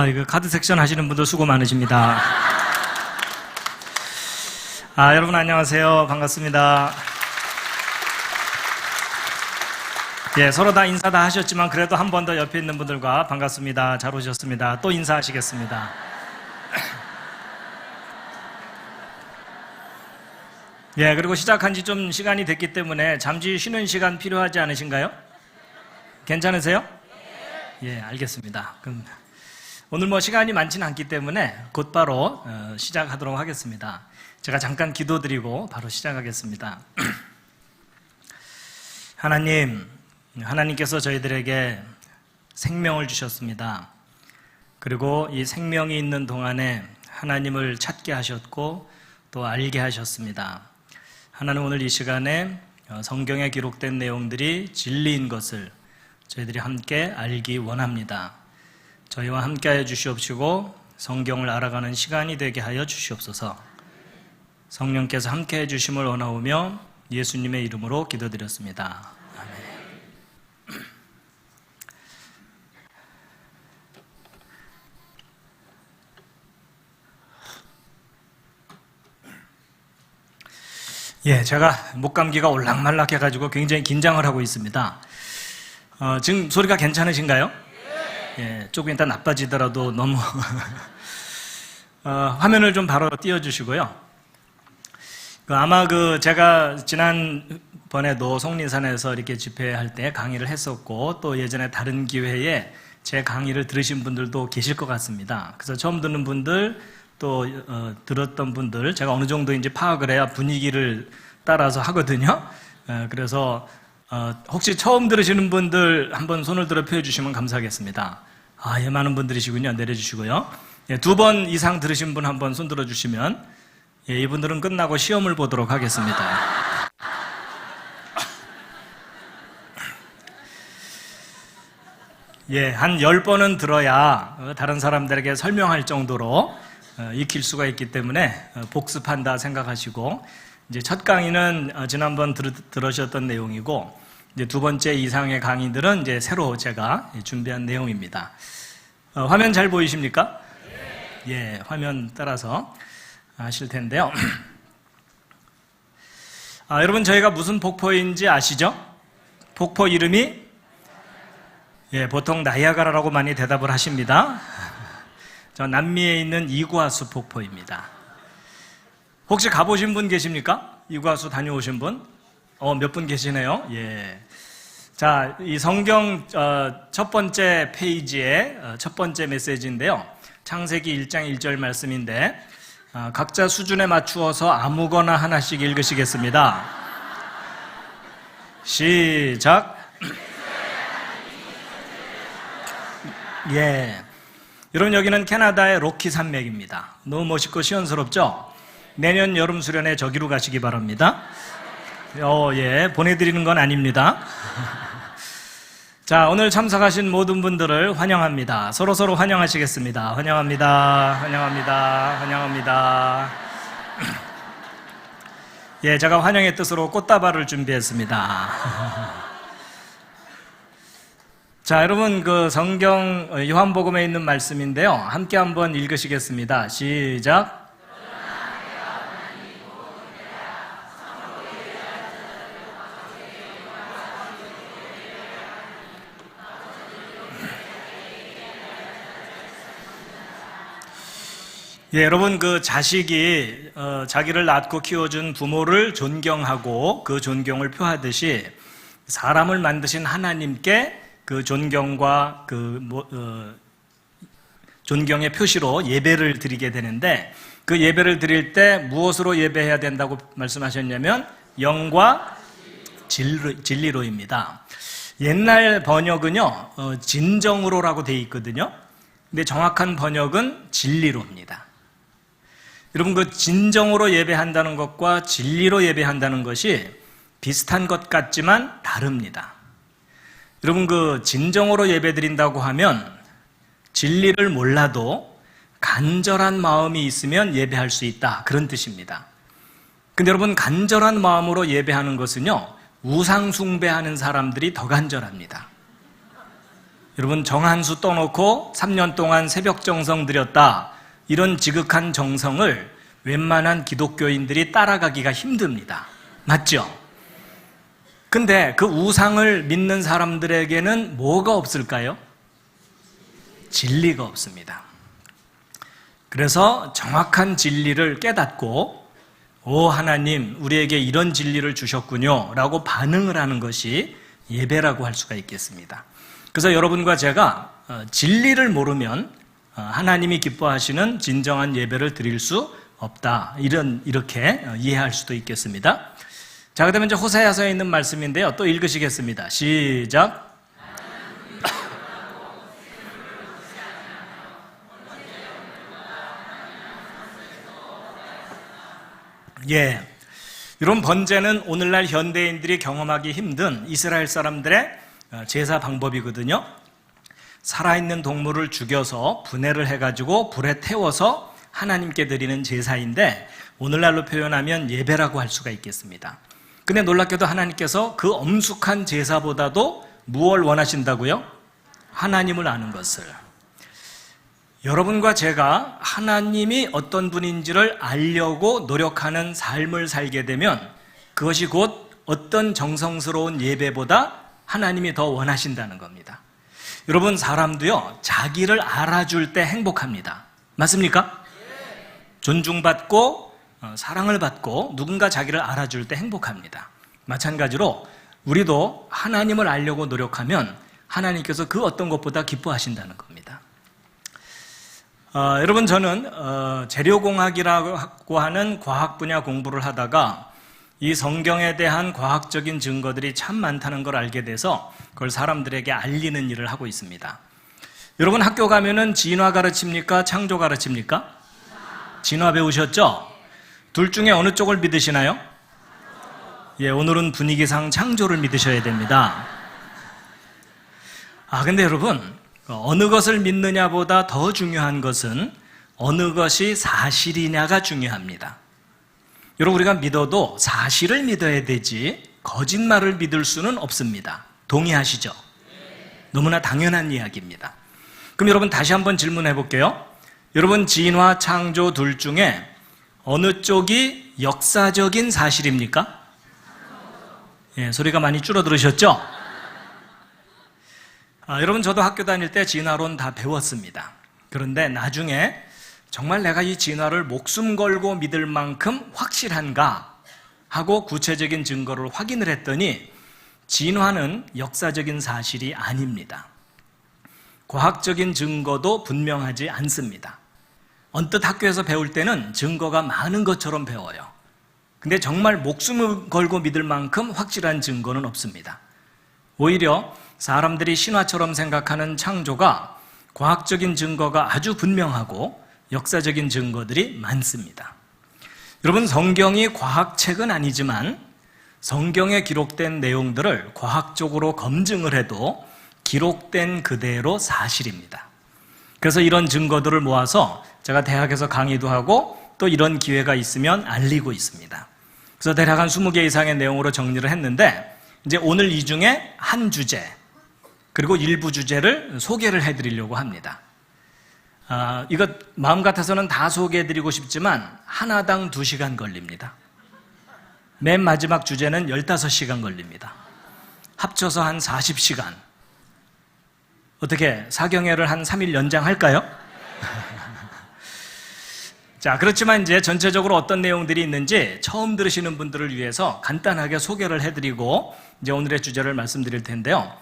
이거 카드 섹션 하시는 분들 수고 많으십니다. 여러분 안녕하세요. 반갑습니다. 서로 다 인사 다 하셨지만 그래도 한 번 더 옆에 있는 분들과 반갑습니다. 잘 오셨습니다. 또 인사하시겠습니다. 그리고 시작한 지 좀 시간이 됐기 때문에 잠시 쉬는 시간 필요하지 않으신가요? 괜찮으세요? 알겠습니다. 그럼 오늘 시간이 많지는 않기 때문에 곧바로 시작하도록 하겠습니다. 제가 잠깐 기도드리고 바로 시작하겠습니다. 하나님께서 저희들에게 생명을 주셨습니다. 그리고 이 생명이 있는 동안에 하나님을 찾게 하셨고 또 알게 하셨습니다. 하나님, 오늘 이 시간에 성경에 기록된 내용들이 진리인 것을 저희들이 함께 알기 원합니다. 저희와 함께하여 주시옵시고 성경을 알아가는 시간이 되게 하여 주시옵소서. 성령께서 함께해 주심을 원하오며 예수님의 이름으로 기도드렸습니다. 제가 목감기가 올락말락 해가지고 굉장히 긴장을 하고 있습니다. 지금 소리가 괜찮으신가요? 조금 이따 나빠지더라도 너무 화면을 좀 바로 띄워주시고요. 아마 제가 지난번에도 속리산에서 이렇게 집회할 때 강의를 했었고 또 예전에 다른 기회에 제 강의를 들으신 분들도 계실 것 같습니다. 그래서 처음 듣는 분들 또 들었던 분들 제가 어느 정도 이제 파악을 해야 분위기를 따라서 하거든요. 그래서 혹시 처음 들으시는 분들 한번 손을 들어 펴주시면 감사하겠습니다. 많은 분들이시군요. 내려주시고요. 2번 이상 들으신 분 한번 손 들어주시면 이분들은 끝나고 시험을 보도록 하겠습니다. 한 10번은 들어야 다른 사람들에게 설명할 정도로 익힐 수가 있기 때문에 복습한다 생각하시고, 이제 첫 강의는 지난번 들으셨던 내용이고, 이제 두 번째 이상의 강의들은 이제 새로 제가 준비한 내용입니다. 화면 잘 보이십니까? 화면 따라서 하실 텐데요. 여러분, 저희가 무슨 폭포인지 아시죠? 폭포 이름이 보통 나이아가라라고 많이 대답을 하십니다. 저 남미에 있는 이구아수 폭포입니다. 혹시 가보신 분 계십니까? 이구아수 다녀오신 분? 몇 분 계시네요. 자, 이 성경 첫 번째 페이지의 첫 번째 메시지인데요. 창세기 1장 1절 말씀인데 각자 수준에 맞추어서 아무거나 하나씩 읽으시겠습니다. 시작. 여러분, 여기는 캐나다의 로키 산맥입니다. 너무 멋있고 시원스럽죠? 내년 여름 수련회 저기로 가시기 바랍니다. 보내드리는 건 아닙니다. 자, 오늘 참석하신 모든 분들을 환영합니다. 서로 환영하시겠습니다. 환영합니다. 환영합니다. 환영합니다. 제가 환영의 뜻으로 꽃다발을 준비했습니다. 자, 여러분, 성경 요한복음에 있는 말씀인데요. 함께 한번 읽으시겠습니다. 시작. 여러분, 자식이 자기를 낳고 키워준 부모를 존경하고 그 존경을 표하듯이 사람을 만드신 하나님께 그 존경과 존경의 표시로 예배를 드리게 되는데, 그 예배를 드릴 때 무엇으로 예배해야 된다고 말씀하셨냐면 영과 진리로입니다. 옛날 번역은요, 진정으로라고 되어 있거든요. 근데 정확한 번역은 진리로입니다. 여러분, 진정으로 예배한다는 것과 진리로 예배한다는 것이 비슷한 것 같지만 다릅니다. 여러분, 진정으로 예배드린다고 하면 진리를 몰라도 간절한 마음이 있으면 예배할 수 있다, 그런 뜻입니다. 근데 여러분, 간절한 마음으로 예배하는 것은요, 우상 숭배하는 사람들이 더 간절합니다. 여러분 정한수 떠놓고 3년 동안 새벽 정성 드렸다. 이런 지극한 정성을 웬만한 기독교인들이 따라가기가 힘듭니다. 맞죠? 근데 그 우상을 믿는 사람들에게는 뭐가 없을까요? 진리가 없습니다. 그래서 정확한 진리를 깨닫고 오 하나님 우리에게 이런 진리를 주셨군요 라고 반응을 하는 것이 예배라고 할 수가 있겠습니다. 그래서 여러분과 제가 진리를 모르면 하나님이 기뻐하시는 진정한 예배를 드릴 수 없다. 이렇게 이해할 수도 있겠습니다. 자, 그다음에 이제 호세아서에 있는 말씀인데요. 또 읽으시겠습니다. 시작. 예. 이런 번제는 오늘날 현대인들이 경험하기 힘든 이스라엘 사람들의 제사 방법이거든요. 살아있는 동물을 죽여서 분해를 해가지고 불에 태워서 하나님께 드리는 제사인데 오늘날로 표현하면 예배라고 할 수가 있겠습니다. 근데 놀랍게도 하나님께서 그 엄숙한 제사보다도 무엇을 원하신다고요? 하나님을 아는 것을. 여러분과 제가 하나님이 어떤 분인지를 알려고 노력하는 삶을 살게 되면 그것이 곧 어떤 정성스러운 예배보다 하나님이 더 원하신다는 겁니다. 여러분 사람도요 자기를 알아줄 때 행복합니다. 맞습니까? 존중받고 사랑을 받고 누군가 자기를 알아줄 때 행복합니다. 마찬가지로 우리도 하나님을 알려고 노력하면 하나님께서 그 어떤 것보다 기뻐하신다는 겁니다. 여러분 저는 재료공학이라고 하는 과학 분야 공부를 하다가 이 성경에 대한 과학적인 증거들이 참 많다는 걸 알게 돼서 그걸 사람들에게 알리는 일을 하고 있습니다. 여러분 학교 가면은 진화 가르칩니까? 창조 가르칩니까? 진화 배우셨죠? 둘 중에 어느 쪽을 믿으시나요? 예, 오늘은 분위기상 창조를 믿으셔야 됩니다. 근데 여러분 어느 것을 믿느냐보다 더 중요한 것은 어느 것이 사실이냐가 중요합니다. 여러분 우리가 믿어도 사실을 믿어야 되지 거짓말을 믿을 수는 없습니다. 동의하시죠? 너무나 당연한 이야기입니다. 그럼 여러분 다시 한번 질문해 볼게요. 여러분 진화, 창조 둘 중에 어느 쪽이 역사적인 사실입니까? 예, 소리가 많이 줄어들으셨죠? 여러분 저도 학교 다닐 때 진화론 다 배웠습니다. 그런데 나중에 정말 내가 이 진화를 목숨 걸고 믿을 만큼 확실한가 하고 구체적인 증거를 확인을 했더니 진화는 역사적인 사실이 아닙니다. 과학적인 증거도 분명하지 않습니다. 언뜻 학교에서 배울 때는 증거가 많은 것처럼 배워요. 근데 정말 목숨을 걸고 믿을 만큼 확실한 증거는 없습니다. 오히려 사람들이 신화처럼 생각하는 창조가 과학적인 증거가 아주 분명하고 역사적인 증거들이 많습니다. 여러분 성경이 과학책은 아니지만 성경에 기록된 내용들을 과학적으로 검증을 해도 기록된 그대로 사실입니다. 그래서 이런 증거들을 모아서 제가 대학에서 강의도 하고 또 이런 기회가 있으면 알리고 있습니다. 그래서 대략 한 20개 이상의 내용으로 정리를 했는데 이제 오늘 이 중에 한 주제 그리고 일부 주제를 소개를 해드리려고 합니다. 이거 마음 같아서는 다 소개해드리고 싶지만 하나당 2시간 걸립니다. 맨 마지막 주제는 15시간 걸립니다. 합쳐서 한 40시간. 어떻게 사경회를 한 3일 연장할까요? 자, 그렇지만 이제 전체적으로 어떤 내용들이 있는지 처음 들으시는 분들을 위해서 간단하게 소개를 해드리고 이제 오늘의 주제를 말씀드릴 텐데요.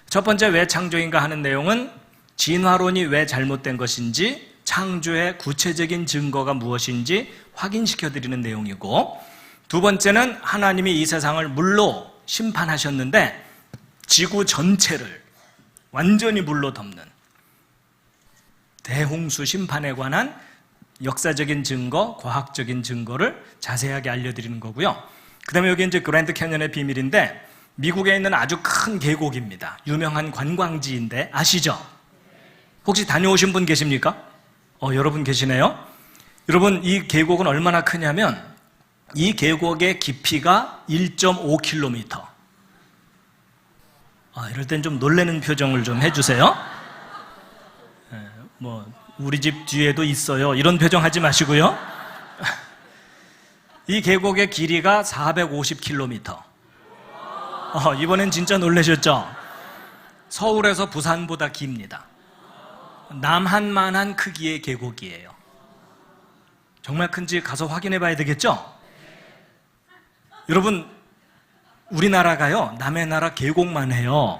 첫 번째 왜 창조인가 하는 내용은 진화론이 왜 잘못된 것인지 창조의 구체적인 증거가 무엇인지 확인시켜드리는 내용이고 두 번째는 하나님이 이 세상을 물로 심판하셨는데 지구 전체를 완전히 물로 덮는 대홍수 심판에 관한 역사적인 증거, 과학적인 증거를 자세하게 알려드리는 거고요. 그 다음에 여기 이제 그랜드 캐년의 비밀인데 미국에 있는 아주 큰 계곡입니다. 유명한 관광지인데 아시죠? 혹시 다녀오신 분 계십니까? 여러분 계시네요. 여러분 이 계곡은 얼마나 크냐면 이 계곡의 깊이가 1.5km. 이럴 땐 좀 놀라는 표정을 좀 해주세요. 우리 집 뒤에도 있어요. 이런 표정 하지 마시고요. 이 계곡의 길이가 450km. 이번엔 진짜 놀라셨죠? 서울에서 부산보다 깁니다. 남한만한 크기의 계곡이에요. 정말 큰지 가서 확인해 봐야 되겠죠? 여러분, 우리나라가요, 남의 나라 계곡만 해요.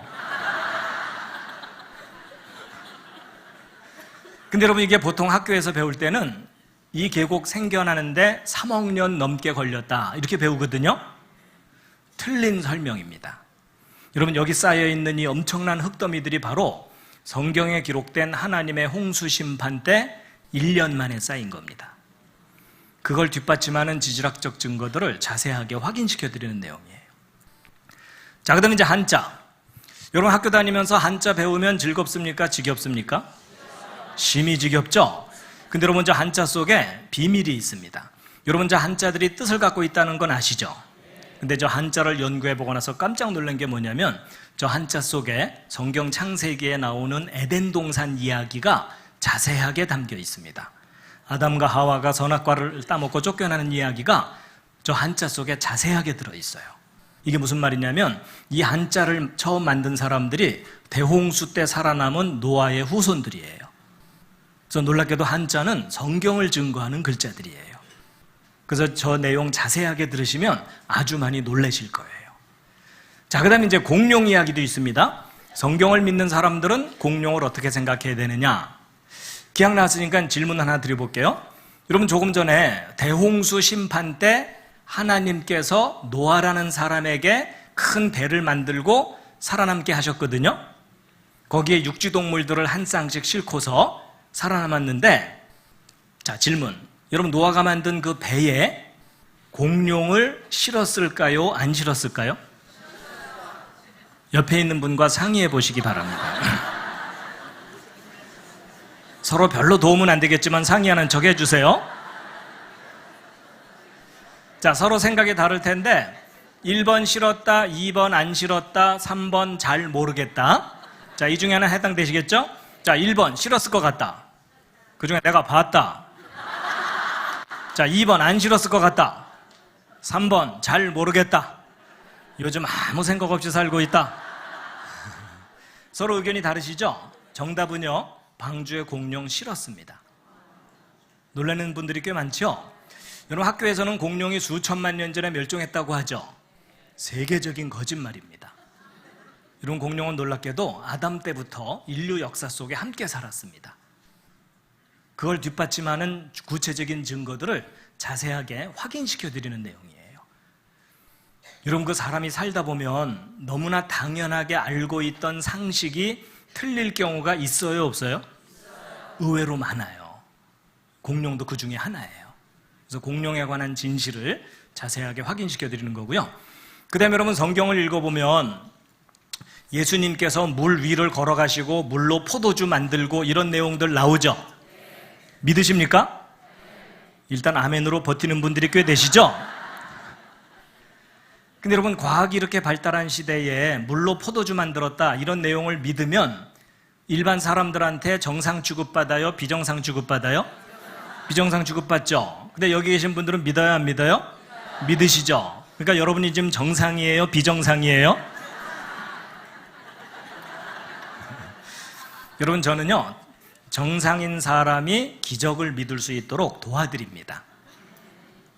근데 여러분, 이게 보통 학교에서 배울 때는 이 계곡 생겨나는데 3억 년 넘게 걸렸다, 이렇게 배우거든요. 틀린 설명입니다. 여러분, 여기 쌓여있는 이 엄청난 흙더미들이 바로 성경에 기록된 하나님의 홍수 심판 때 1년 만에 쌓인 겁니다. 그걸 뒷받침하는 지질학적 증거들을 자세하게 확인시켜드리는 내용이에요. 자, 그 다음에 이제 한자. 여러분, 학교 다니면서 한자 배우면 즐겁습니까? 지겹습니까? 심히 지겹죠? 근데 여러분, 저 한자 속에 비밀이 있습니다. 여러분, 저 한자들이 뜻을 갖고 있다는 건 아시죠? 근데 저 한자를 연구해보고 나서 깜짝 놀란 게 뭐냐면, 저 한자 속에 성경 창세기에 나오는 에덴 동산 이야기가 자세하게 담겨 있습니다. 아담과 하와가 선악과를 따먹고 쫓겨나는 이야기가 저 한자 속에 자세하게 들어있어요. 이게 무슨 말이냐면, 이 한자를 처음 만든 사람들이 대홍수 때 살아남은 노아의 후손들이에요. 그래서 놀랍게도 한자는 성경을 증거하는 글자들이에요. 그래서 저 내용 자세하게 들으시면 아주 많이 놀라실 거예요. 자, 그 다음에 이제 공룡 이야기도 있습니다. 성경을 믿는 사람들은 공룡을 어떻게 생각해야 되느냐? 기약 나왔으니까 질문 하나 드려볼게요. 여러분, 조금 전에 대홍수 심판 때 하나님께서 노아라는 사람에게 큰 배를 만들고 살아남게 하셨거든요. 거기에 육지동물들을 한 쌍씩 싣고서 살아남았는데, 자, 질문. 여러분, 노아가 만든 그 배에 공룡을 실었을까요? 안 실었을까요? 옆에 있는 분과 상의해 보시기 바랍니다. 서로 별로 도움은 안 되겠지만 상의하는 척 해주세요. 자, 서로 생각이 다를 텐데 1번 실었다, 2번 안 실었다, 3번 잘 모르겠다. 자, 이 중에 하나 해당되시겠죠? 자, 1번 실었을 것 같다. 그 중에 내가 봤다. 자, 2번 안 실었을 것 같다. 3번 잘 모르겠다. 요즘 아무 생각 없이 살고 있다. 서로 의견이 다르시죠? 정답은요, 방주에 공룡 실었습니다. 놀라는 분들이 꽤 많죠? 여러분, 학교에서는 공룡이 수천만 년 전에 멸종했다고 하죠. 세계적인 거짓말입니다. 이런 공룡은 놀랍게도 아담 때부터 인류 역사 속에 함께 살았습니다. 그걸 뒷받침하는 구체적인 증거들을 자세하게 확인시켜 드리는 내용이에요. 여러분, 그 사람이 살다 보면 너무나 당연하게 알고 있던 상식이 틀릴 경우가 있어요, 없어요? 의외로 많아요. 공룡도 그 중에 하나예요. 그래서 공룡에 관한 진실을 자세하게 확인시켜 드리는 거고요. 그 다음에 여러분, 성경을 읽어보면 예수님께서 물 위를 걸어가시고 물로 포도주 만들고 이런 내용들 나오죠? 믿으십니까? 일단 아멘으로 버티는 분들이 꽤 되시죠? 근데 여러분, 과학이 이렇게 발달한 시대에 물로 포도주 만들었다, 이런 내용을 믿으면 일반 사람들한테 정상 취급받아요? 비정상 취급받아요? 비정상 취급받죠? 근데 여기 계신 분들은 믿어요, 안 믿어요? 믿으시죠? 그러니까 여러분이 지금 정상이에요? 비정상이에요? 여러분, 저는요, 정상인 사람이 기적을 믿을 수 있도록 도와드립니다.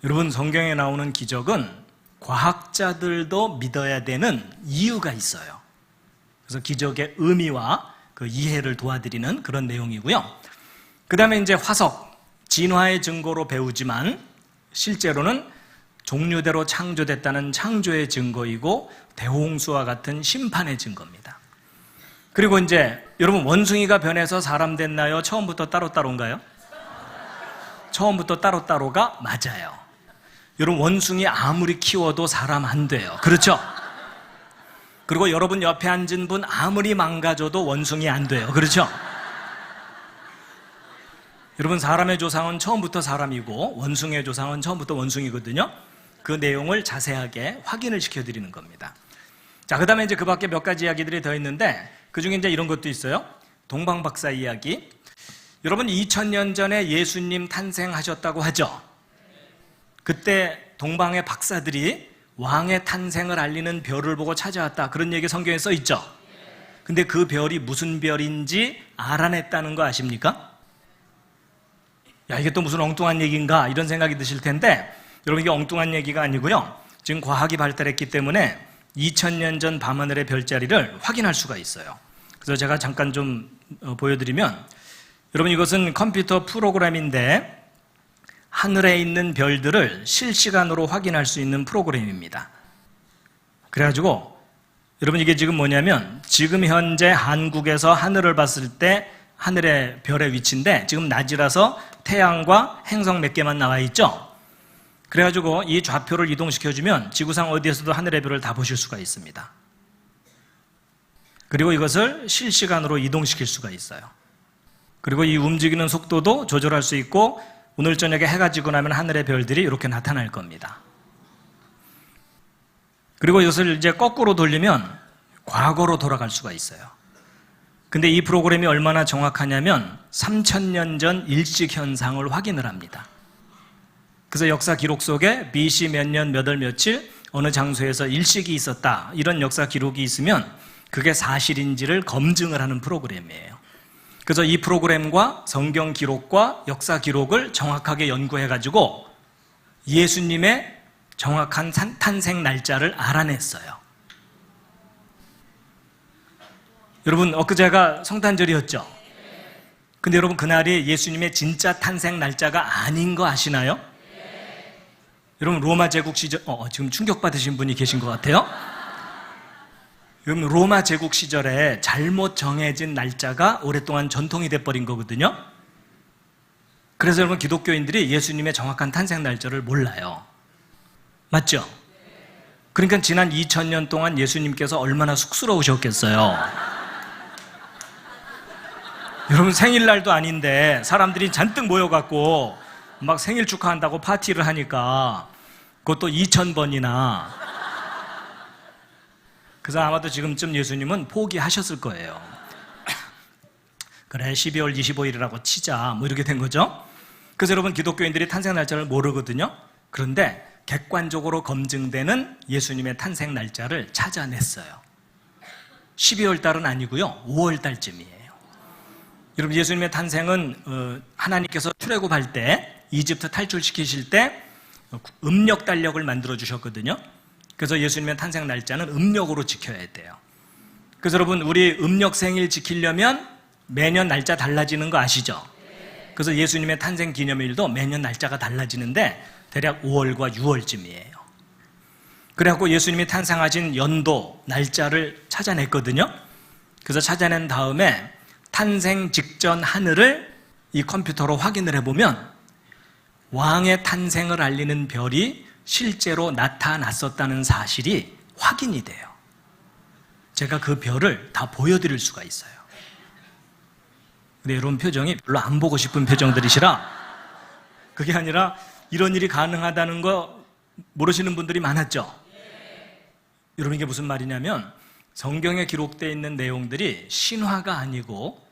여러분, 성경에 나오는 기적은 과학자들도 믿어야 되는 이유가 있어요. 그래서 기적의 의미와 그 이해를 도와드리는 그런 내용이고요. 그 다음에 이제 화석, 진화의 증거로 배우지만 실제로는 종류대로 창조됐다는 창조의 증거이고 대홍수와 같은 심판의 증거입니다. 그리고 이제 여러분, 원숭이가 변해서 사람 됐나요? 처음부터 따로따로인가요? 처음부터 따로따로가 맞아요. 여러분, 원숭이 아무리 키워도 사람 안 돼요. 그렇죠? 그리고 여러분 옆에 앉은 분 아무리 망가져도 원숭이 안 돼요. 그렇죠? 여러분, 사람의 조상은 처음부터 사람이고 원숭이의 조상은 처음부터 원숭이거든요. 그 내용을 자세하게 확인을 시켜드리는 겁니다. 자, 그 다음에 이제 그 밖에 몇 가지 이야기들이 더 있는데, 그 중에 이제 이런 것도 있어요. 동방박사 이야기. 여러분, 2000년 전에 예수님 탄생하셨다고 하죠? 그때 동방의 박사들이 왕의 탄생을 알리는 별을 보고 찾아왔다. 그런 얘기 성경에 써 있죠? 근데 그 별이 무슨 별인지 알아냈다는 거 아십니까? 야, 이게 또 무슨 엉뚱한 얘기인가? 이런 생각이 드실 텐데, 여러분, 이게 엉뚱한 얘기가 아니고요. 지금 과학이 발달했기 때문에 2000년 전 밤하늘의 별자리를 확인할 수가 있어요. 그래서 제가 잠깐 좀 보여드리면, 여러분, 이것은 컴퓨터 프로그램인데 하늘에 있는 별들을 실시간으로 확인할 수 있는 프로그램입니다. 그래가지고 여러분, 이게 지금 뭐냐면, 지금 현재 한국에서 하늘을 봤을 때 하늘의 별의 위치인데, 지금 낮이라서 태양과 행성 몇 개만 나와 있죠? 그래가지고 이 좌표를 이동시켜주면 지구상 어디에서도 하늘의 별을 다 보실 수가 있습니다. 그리고 이것을 실시간으로 이동시킬 수가 있어요. 그리고 이 움직이는 속도도 조절할 수 있고, 오늘 저녁에 해가 지고 나면 하늘의 별들이 이렇게 나타날 겁니다. 그리고 이것을 이제 거꾸로 돌리면 과거로 돌아갈 수가 있어요. 근데 이 프로그램이 얼마나 정확하냐면 3000년 전 일식 현상을 확인을 합니다. 그래서 역사 기록 속에 BC 몇 년 몇 월 며칠 어느 장소에서 일식이 있었다, 이런 역사 기록이 있으면 그게 사실인지를 검증을 하는 프로그램이에요. 그래서 이 프로그램과 성경 기록과 역사 기록을 정확하게 연구해가지고 예수님의 정확한 탄생 날짜를 알아냈어요. 여러분, 엊그제가 성탄절이었죠? 근데 여러분, 그날이 예수님의 진짜 탄생 날짜가 아닌 거 아시나요? 여러분, 로마 제국 시절, 지금 충격받으신 분이 계신 것 같아요? 여러분, 로마 제국 시절에 잘못 정해진 날짜가 오랫동안 전통이 돼버린 거거든요? 그래서 여러분, 기독교인들이 예수님의 정확한 탄생 날짜를 몰라요. 맞죠? 그러니까 지난 2000년 동안 예수님께서 얼마나 쑥스러우셨겠어요. 여러분, 생일날도 아닌데 사람들이 잔뜩 모여갖고 막 생일 축하한다고 파티를 하니까, 그것도 2000번이나. 그래서 아마도 지금쯤 예수님은 포기하셨을 거예요. 그래, 12월 25일이라고 치자, 뭐 이렇게 된 거죠. 그래서 여러분, 기독교인들이 탄생 날짜를 모르거든요. 그런데 객관적으로 검증되는 예수님의 탄생 날짜를 찾아냈어요. 12월 달은 아니고요, 5월 달쯤이에요. 여러분, 예수님의 탄생은 하나님께서 출애굽할 때, 이집트 탈출시키실 때 음력 달력을 만들어 주셨거든요. 그래서 예수님의 탄생 날짜는 음력으로 지켜야 돼요. 그래서 여러분, 우리 음력 생일 지키려면 매년 날짜 달라지는 거 아시죠? 그래서 예수님의 탄생 기념일도 매년 날짜가 달라지는데 대략 5월과 6월쯤이에요. 그래갖고 예수님이 탄생하신 연도, 날짜를 찾아냈거든요. 그래서 찾아낸 다음에 탄생 직전 하늘을 이 컴퓨터로 확인을 해보면 왕의 탄생을 알리는 별이 실제로 나타났었다는 사실이 확인이 돼요. 제가 그 별을 다 보여드릴 수가 있어요. 근데 여러분, 표정이 별로 안 보고 싶은 표정들이시라, 그게 아니라 이런 일이 가능하다는 거 모르시는 분들이 많았죠? 여러분, 이게 무슨 말이냐면 성경에 기록되어 있는 내용들이 신화가 아니고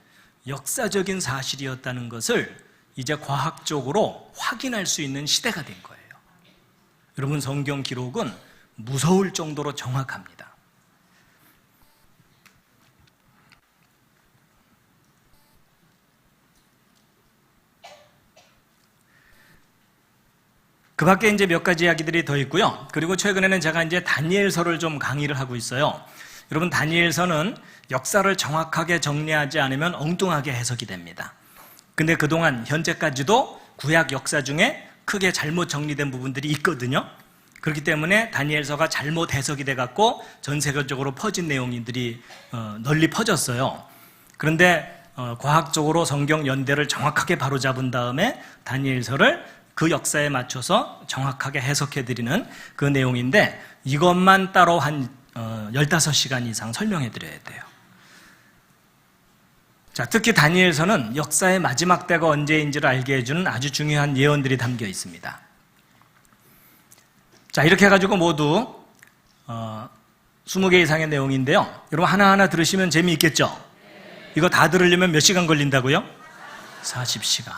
역사적인 사실이었다는 것을 이제 과학적으로 확인할 수 있는 시대가 된 거예요. 여러분, 성경 기록은 무서울 정도로 정확합니다. 그 밖에 이제 몇 가지 이야기들이 더 있고요. 그리고 최근에는 제가 이제 다니엘서를 좀 강의를 하고 있어요. 여러분, 다니엘서는 역사를 정확하게 정리하지 않으면 엉뚱하게 해석이 됩니다. 근데 그동안 현재까지도 구약 역사 중에 크게 잘못 정리된 부분들이 있거든요. 그렇기 때문에 다니엘서가 잘못 해석이 돼갖고 전 세계적으로 퍼진 내용들이 널리 퍼졌어요. 그런데 과학적으로 성경 연대를 정확하게 바로잡은 다음에 다니엘서를 그 역사에 맞춰서 정확하게 해석해드리는 그 내용인데, 이것만 따로 한 15시간 이상 설명해드려야 돼요. 자, 특히 다니엘서는 역사의 마지막 때가 언제인지를 알게 해주는 아주 중요한 예언들이 담겨 있습니다. 자, 이렇게 해가지고 모두 20개 이상의 내용인데요. 여러분 하나하나 들으시면 재미있겠죠? 이거 다 들으려면 몇 시간 걸린다고요? 40시간.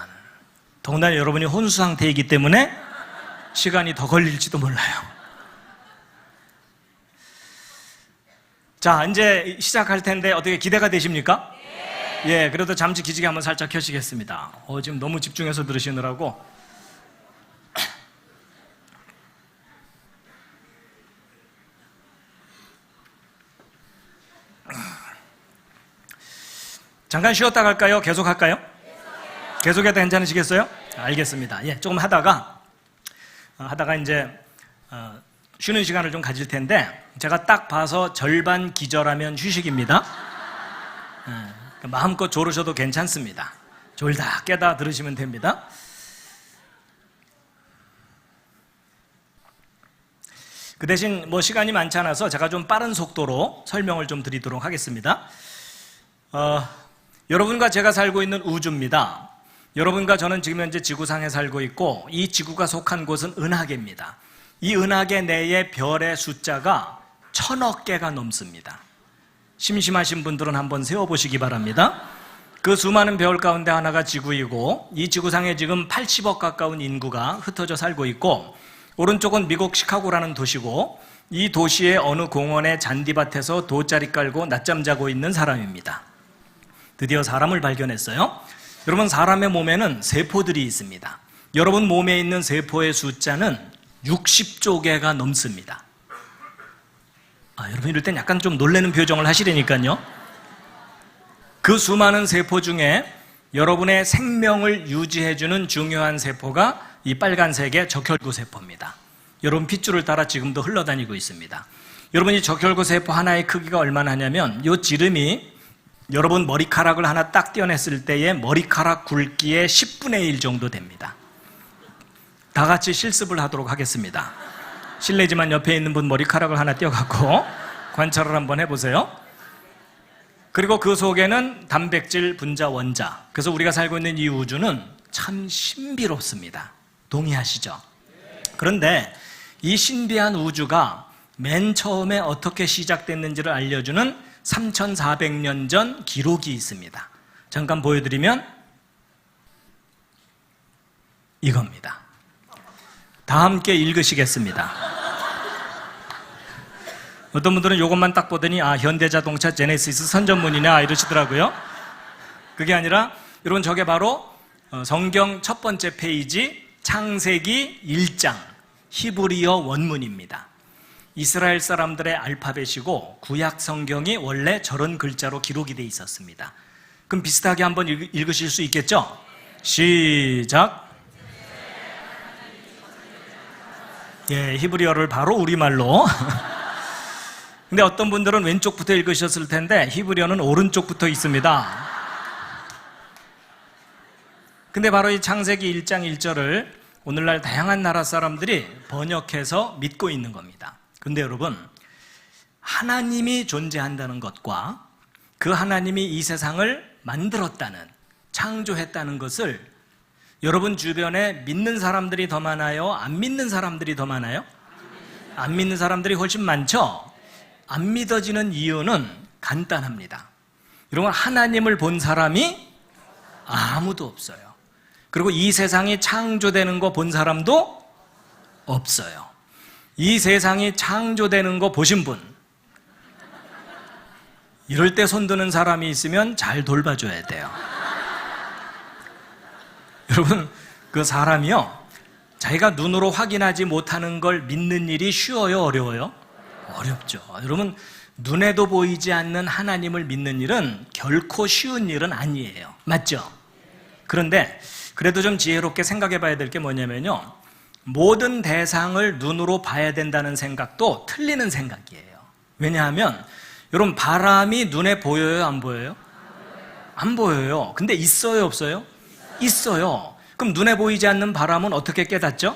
더군다나 여러분이 혼수 상태이기 때문에 시간이 더 걸릴지도 몰라요. 자, 이제 시작할 텐데 어떻게 기대가 되십니까? 예, 그래도 잠시 기지개 한번 살짝 켜시겠습니다. 지금 너무 집중해서 들으시느라고. 잠깐 쉬었다 갈까요? 계속 할까요? 계속해도 괜찮으시겠어요? 알겠습니다. 예, 조금 하다가 이제 쉬는 시간을 좀 가질 텐데, 제가 딱 봐서 절반 기절하면 휴식입니다. 마음껏 졸으셔도 괜찮습니다. 졸다 깨다 들으시면 됩니다. 그 대신 시간이 많지 않아서 제가 좀 빠른 속도로 설명을 좀 드리도록 하겠습니다. 여러분과 제가 살고 있는 우주입니다. 여러분과 저는 지금 현재 지구상에 살고 있고, 이 지구가 속한 곳은 은하계입니다. 이 은하계 내의 별의 숫자가 1000억 개가 넘습니다. 심심하신 분들은 한번 세어보시기 바랍니다. 그 수많은 별 가운데 하나가 지구이고, 이 지구상에 지금 80억 가까운 인구가 흩어져 살고 있고, 오른쪽은 미국 시카고라는 도시고, 이 도시의 어느 공원의 잔디밭에서 돗자리 깔고 낮잠 자고 있는 사람입니다. 드디어 사람을 발견했어요. 여러분, 사람의 몸에는 세포들이 있습니다. 여러분 몸에 있는 세포의 숫자는 60조 개가 넘습니다. 여러분 이럴 땐 약간 좀 놀라는 표정을 하시려니까요. 그 수많은 세포 중에 여러분의 생명을 유지해주는 중요한 세포가 이 빨간색의 적혈구 세포입니다. 여러분 핏줄을 따라 지금도 흘러다니고 있습니다. 여러분 이 적혈구 세포 하나의 크기가 얼마나 하냐면, 이 지름이 여러분 머리카락을 하나 딱 떼어냈을 때의 머리카락 굵기의 10분의 1 정도 됩니다. 다 같이 실습을 하도록 하겠습니다. 실례지만 옆에 있는 분 머리카락을 하나 떼어갖고 관찰을 한번 해보세요. 그리고 그 속에는 단백질, 분자, 원자. 그래서 우리가 살고 있는 이 우주는 참 신비롭습니다. 동의하시죠? 그런데 이 신비한 우주가 맨 처음에 어떻게 시작됐는지를 알려주는 3400년 전 기록이 있습니다. 잠깐 보여드리면 이겁니다. 다 함께 읽으시겠습니다. 어떤 분들은 이것만 딱 보더니 현대자동차 제네시스 선전문이냐 이러시더라고요. 그게 아니라 여러분, 저게 바로 성경 첫 번째 페이지 창세기 1장 히브리어 원문입니다. 이스라엘 사람들의 알파벳이고, 구약 성경이 원래 저런 글자로 기록이 돼 있었습니다. 그럼 비슷하게 한번 읽으실 수 있겠죠? 시작. 예, 히브리어를 바로 우리말로. 근데 어떤 분들은 왼쪽부터 읽으셨을 텐데 히브리어는 오른쪽부터 있습니다. 근데 바로 이 창세기 1장 1절을 오늘날 다양한 나라 사람들이 번역해서 믿고 있는 겁니다. 근데 여러분, 하나님이 존재한다는 것과 그 하나님이 이 세상을 만들었다는, 창조했다는 것을 여러분 주변에 믿는 사람들이 더 많아요? 안 믿는 사람들이 더 많아요? 안 믿는 사람들이 훨씬 많죠? 안 믿어지는 이유는 간단합니다. 여러분, 하나님을 본 사람이 아무도 없어요. 그리고 이 세상이 창조되는 거 본 사람도 없어요. 이 세상이 창조되는 거 보신 분, 이럴 때 손드는 사람이 있으면 잘 돌봐줘야 돼요. 여러분, 그 사람이요, 자기가 눈으로 확인하지 못하는 걸 믿는 일이 쉬워요, 어려워요? 어렵죠. 여러분, 눈에도 보이지 않는 하나님을 믿는 일은 결코 쉬운 일은 아니에요. 맞죠? 그런데 그래도 좀 지혜롭게 생각해 봐야 될 게 뭐냐면요, 모든 대상을 눈으로 봐야 된다는 생각도 틀리는 생각이에요. 왜냐하면 여러분, 바람이 눈에 보여요, 안 보여요? 안 보여요. 근데 있어요, 없어요? 있어요. 그럼 눈에 보이지 않는 바람은 어떻게 깨닫죠?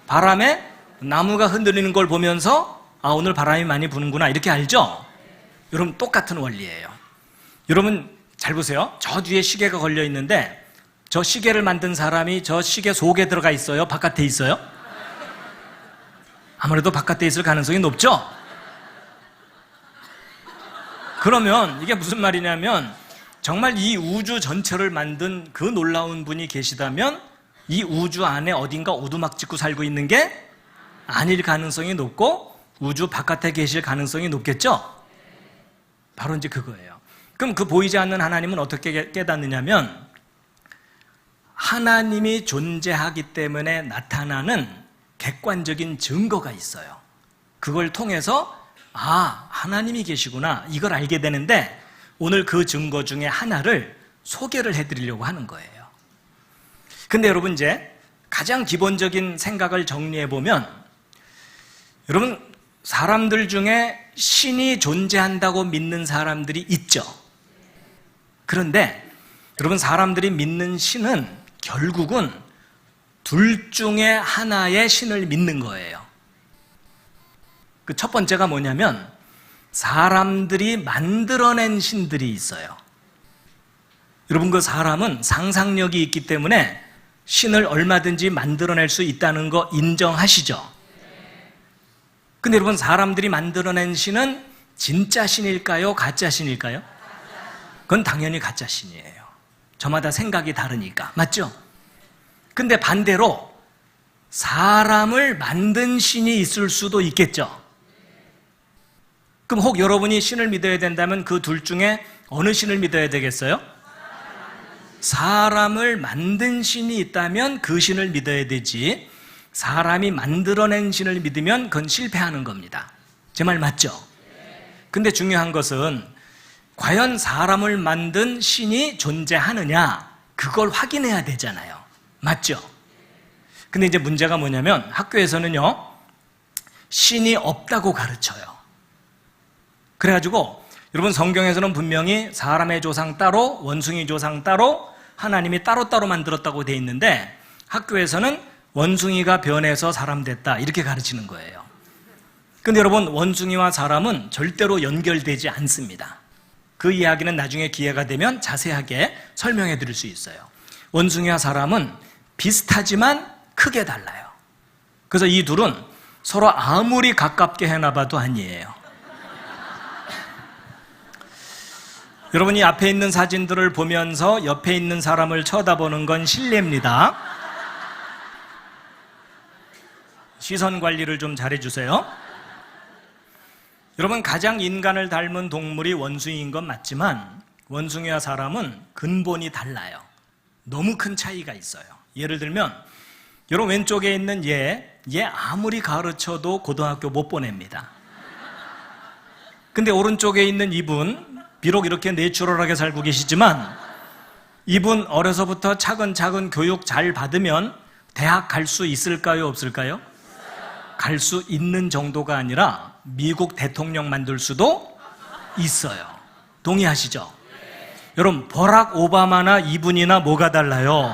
바람에 나무가 흔들리는 걸 보면서 오늘 바람이 많이 부는구나, 이렇게 알죠? 여러분, 똑같은 원리예요. 여러분 잘 보세요. 저 뒤에 시계가 걸려 있는데 저 시계를 만든 사람이 저 시계 속에 들어가 있어요? 바깥에 있어요? 아무래도 바깥에 있을 가능성이 높죠? 그러면 이게 무슨 말이냐면 정말 이 우주 전체를 만든 그 놀라운 분이 계시다면 이 우주 안에 어딘가 오두막 짓고 살고 있는 게 아닐 가능성이 높고 우주 바깥에 계실 가능성이 높겠죠? 바로 이제 그거예요. 그럼 그 보이지 않는 하나님은 어떻게 깨닫느냐면 하나님이 존재하기 때문에 나타나는 객관적인 증거가 있어요. 그걸 통해서 하나님이 계시구나 이걸 알게 되는데 오늘 그 증거 중에 하나를 소개를 해드리려고 하는 거예요. 근데 여러분 이제 가장 기본적인 생각을 정리해보면 여러분 사람들 중에 신이 존재한다고 믿는 사람들이 있죠. 그런데 여러분 사람들이 믿는 신은 결국은 둘 중에 하나의 신을 믿는 거예요. 그 첫 번째가 뭐냐면 사람들이 만들어낸 신들이 있어요. 여러분 그 사람은 상상력이 있기 때문에 신을 얼마든지 만들어낼 수 있다는 거 인정하시죠? 근데 여러분 사람들이 만들어낸 신은 진짜 신일까요? 가짜 신일까요? 그건 당연히 가짜 신이에요. 저마다 생각이 다르니까. 맞죠? 근데 반대로 사람을 만든 신이 있을 수도 있겠죠? 그럼 혹 여러분이 신을 믿어야 된다면 그 둘 중에 어느 신을 믿어야 되겠어요? 사람을 만든 신이 있다면 그 신을 믿어야 되지 사람이 만들어낸 신을 믿으면 그건 실패하는 겁니다. 제 말 맞죠? 근데 중요한 것은 과연 사람을 만든 신이 존재하느냐 그걸 확인해야 되잖아요. 맞죠? 근데 이제 문제가 뭐냐면 학교에서는요 신이 없다고 가르쳐요. 그래가지고 여러분 성경에서는 분명히 사람의 조상 따로 원숭이 조상 따로 하나님이 따로따로 만들었다고 돼 있는데 학교에서는 원숭이가 변해서 사람 됐다 이렇게 가르치는 거예요. 근데 여러분 원숭이와 사람은 절대로 연결되지 않습니다. 그 이야기는 나중에 기회가 되면 자세하게 설명해 드릴 수 있어요. 원숭이와 사람은 비슷하지만 크게 달라요. 그래서 이 둘은 서로 아무리 가깝게 해놔봐도 아니에요. 여러분이 앞에 있는 사진들을 보면서 옆에 있는 사람을 쳐다보는 건 실례입니다. 시선 관리를 좀 잘해주세요. 여러분 가장 인간을 닮은 동물이 원숭이인 건 맞지만 원숭이와 사람은 근본이 달라요. 너무 큰 차이가 있어요. 예를 들면 여러분 왼쪽에 있는 얘 아무리 가르쳐도 고등학교 못 보냅니다. 근데 오른쪽에 있는 이분 비록 이렇게 내추럴하게 살고 계시지만 이분 어려서부터 차근차근 교육 잘 받으면 대학 갈 수 있을까요? 없을까요? 갈 수 있는 정도가 아니라 미국 대통령 만들 수도 있어요. 동의하시죠? 여러분 버락 오바마나 이분이나 뭐가 달라요?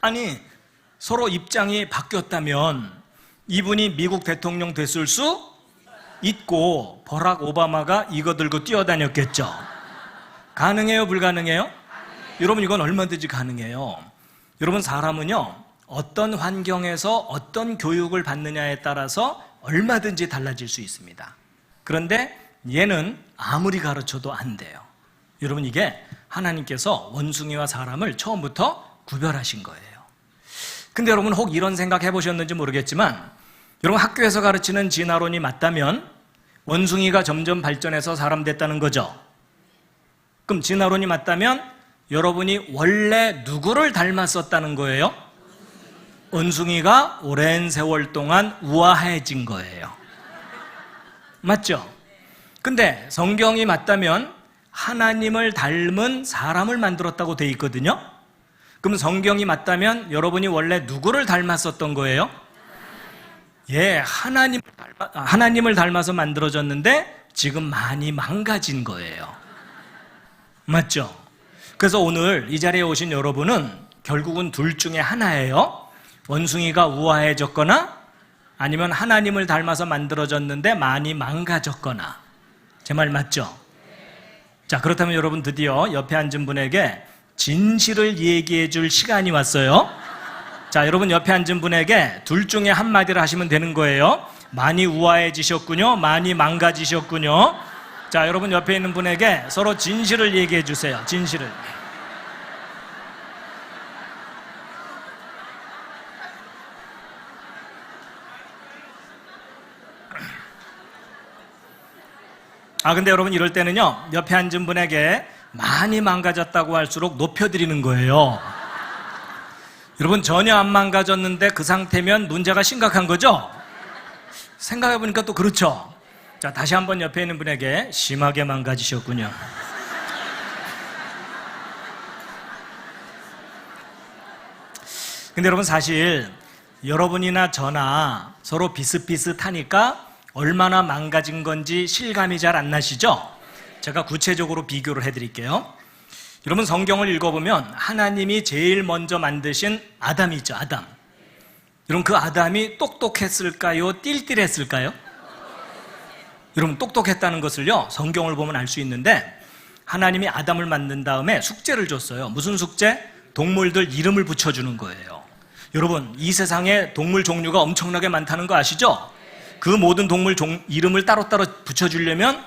아니 서로 입장이 바뀌었다면 이분이 미국 대통령 됐을 수 있고 버락 오바마가 이거 들고 뛰어다녔겠죠. 가능해요? 불가능해요? 여러분 이건 얼마든지 가능해요. 여러분 사람은요 어떤 환경에서 어떤 교육을 받느냐에 따라서 얼마든지 달라질 수 있습니다. 그런데 얘는 아무리 가르쳐도 안 돼요. 여러분 이게 하나님께서 원숭이와 사람을 처음부터 구별하신 거예요. 근데 여러분 혹 이런 생각 해보셨는지 모르겠지만 여러분 학교에서 가르치는 진화론이 맞다면 원숭이가 점점 발전해서 사람 됐다는 거죠. 그럼 진화론이 맞다면 여러분이 원래 누구를 닮았었다는 거예요? 원숭이가 오랜 세월 동안 우아해진 거예요. 맞죠? 근데 성경이 맞다면 하나님을 닮은 사람을 만들었다고 돼 있거든요. 그럼 성경이 맞다면 여러분이 원래 누구를 닮았었던 거예요? 하나님을 닮아서 만들어졌는데 지금 많이 망가진 거예요. 맞죠? 그래서 오늘 이 자리에 오신 여러분은 결국은 둘 중에 하나예요. 원숭이가 우아해졌거나 아니면 하나님을 닮아서 만들어졌는데 많이 망가졌거나. 제 말 맞죠? 자, 그렇다면 여러분 드디어 옆에 앉은 분에게 진실을 얘기해 줄 시간이 왔어요. 자, 여러분 옆에 앉은 분에게 둘 중에 한마디를 하시면 되는 거예요. 많이 우아해지셨군요. 많이 망가지셨군요. 자, 여러분 옆에 있는 분에게 서로 진실을 얘기해 주세요. 진실을. 근데 여러분 이럴 때는요, 옆에 앉은 분에게 많이 망가졌다고 할수록 높여드리는 거예요. 여러분 전혀 안 망가졌는데 그 상태면 문제가 심각한 거죠? 생각해보니까 또 그렇죠. 자, 다시 한번 옆에 있는 분에게 심하게 망가지셨군요. 근데 여러분 사실 여러분이나 저나 서로 비슷비슷하니까 얼마나 망가진 건지 실감이 잘 안 나시죠? 제가 구체적으로 비교를 해드릴게요. 여러분 성경을 읽어보면 하나님이 제일 먼저 만드신 아담이 있죠. 아담. 여러분 그 아담이 똑똑했을까요? 띨띨했을까요? 여러분 똑똑했다는 것을요 성경을 보면 알 수 있는데, 하나님이 아담을 만든 다음에 숙제를 줬어요. 무슨 숙제? 동물들 이름을 붙여주는 거예요. 여러분 이 세상에 동물 종류가 엄청나게 많다는 거 아시죠? 그 모든 동물 이름을 따로따로 붙여주려면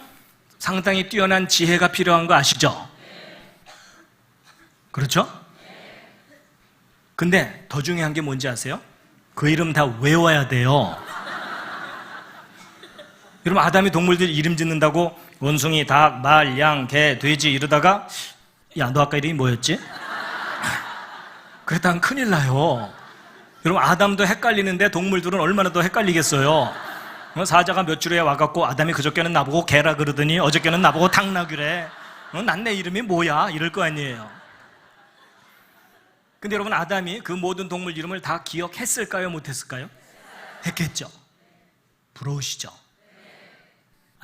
상당히 뛰어난 지혜가 필요한 거 아시죠? 그렇죠? 근데 더 중요한 게 뭔지 아세요? 그 이름 다 외워야 돼요. 여러분 아담이 동물들 이름 짓는다고 원숭이, 닭, 말, 양, 개, 돼지 이러다가 야, 너 아까 이름이 뭐였지? 그랬다면 큰일 나요. 여러분 아담도 헷갈리는데 동물들은 얼마나 더 헷갈리겠어요. 사자가 몇 주에 와갖고 아담이 그저께는 나보고 개라 그러더니 어저께는 나보고 닭나귀래. 난 내 이름이 뭐야? 이럴 거 아니에요. 근데 여러분 아담이 그 모든 동물 이름을 다 기억했을까요? 못했을까요? 했겠죠. 부러우시죠?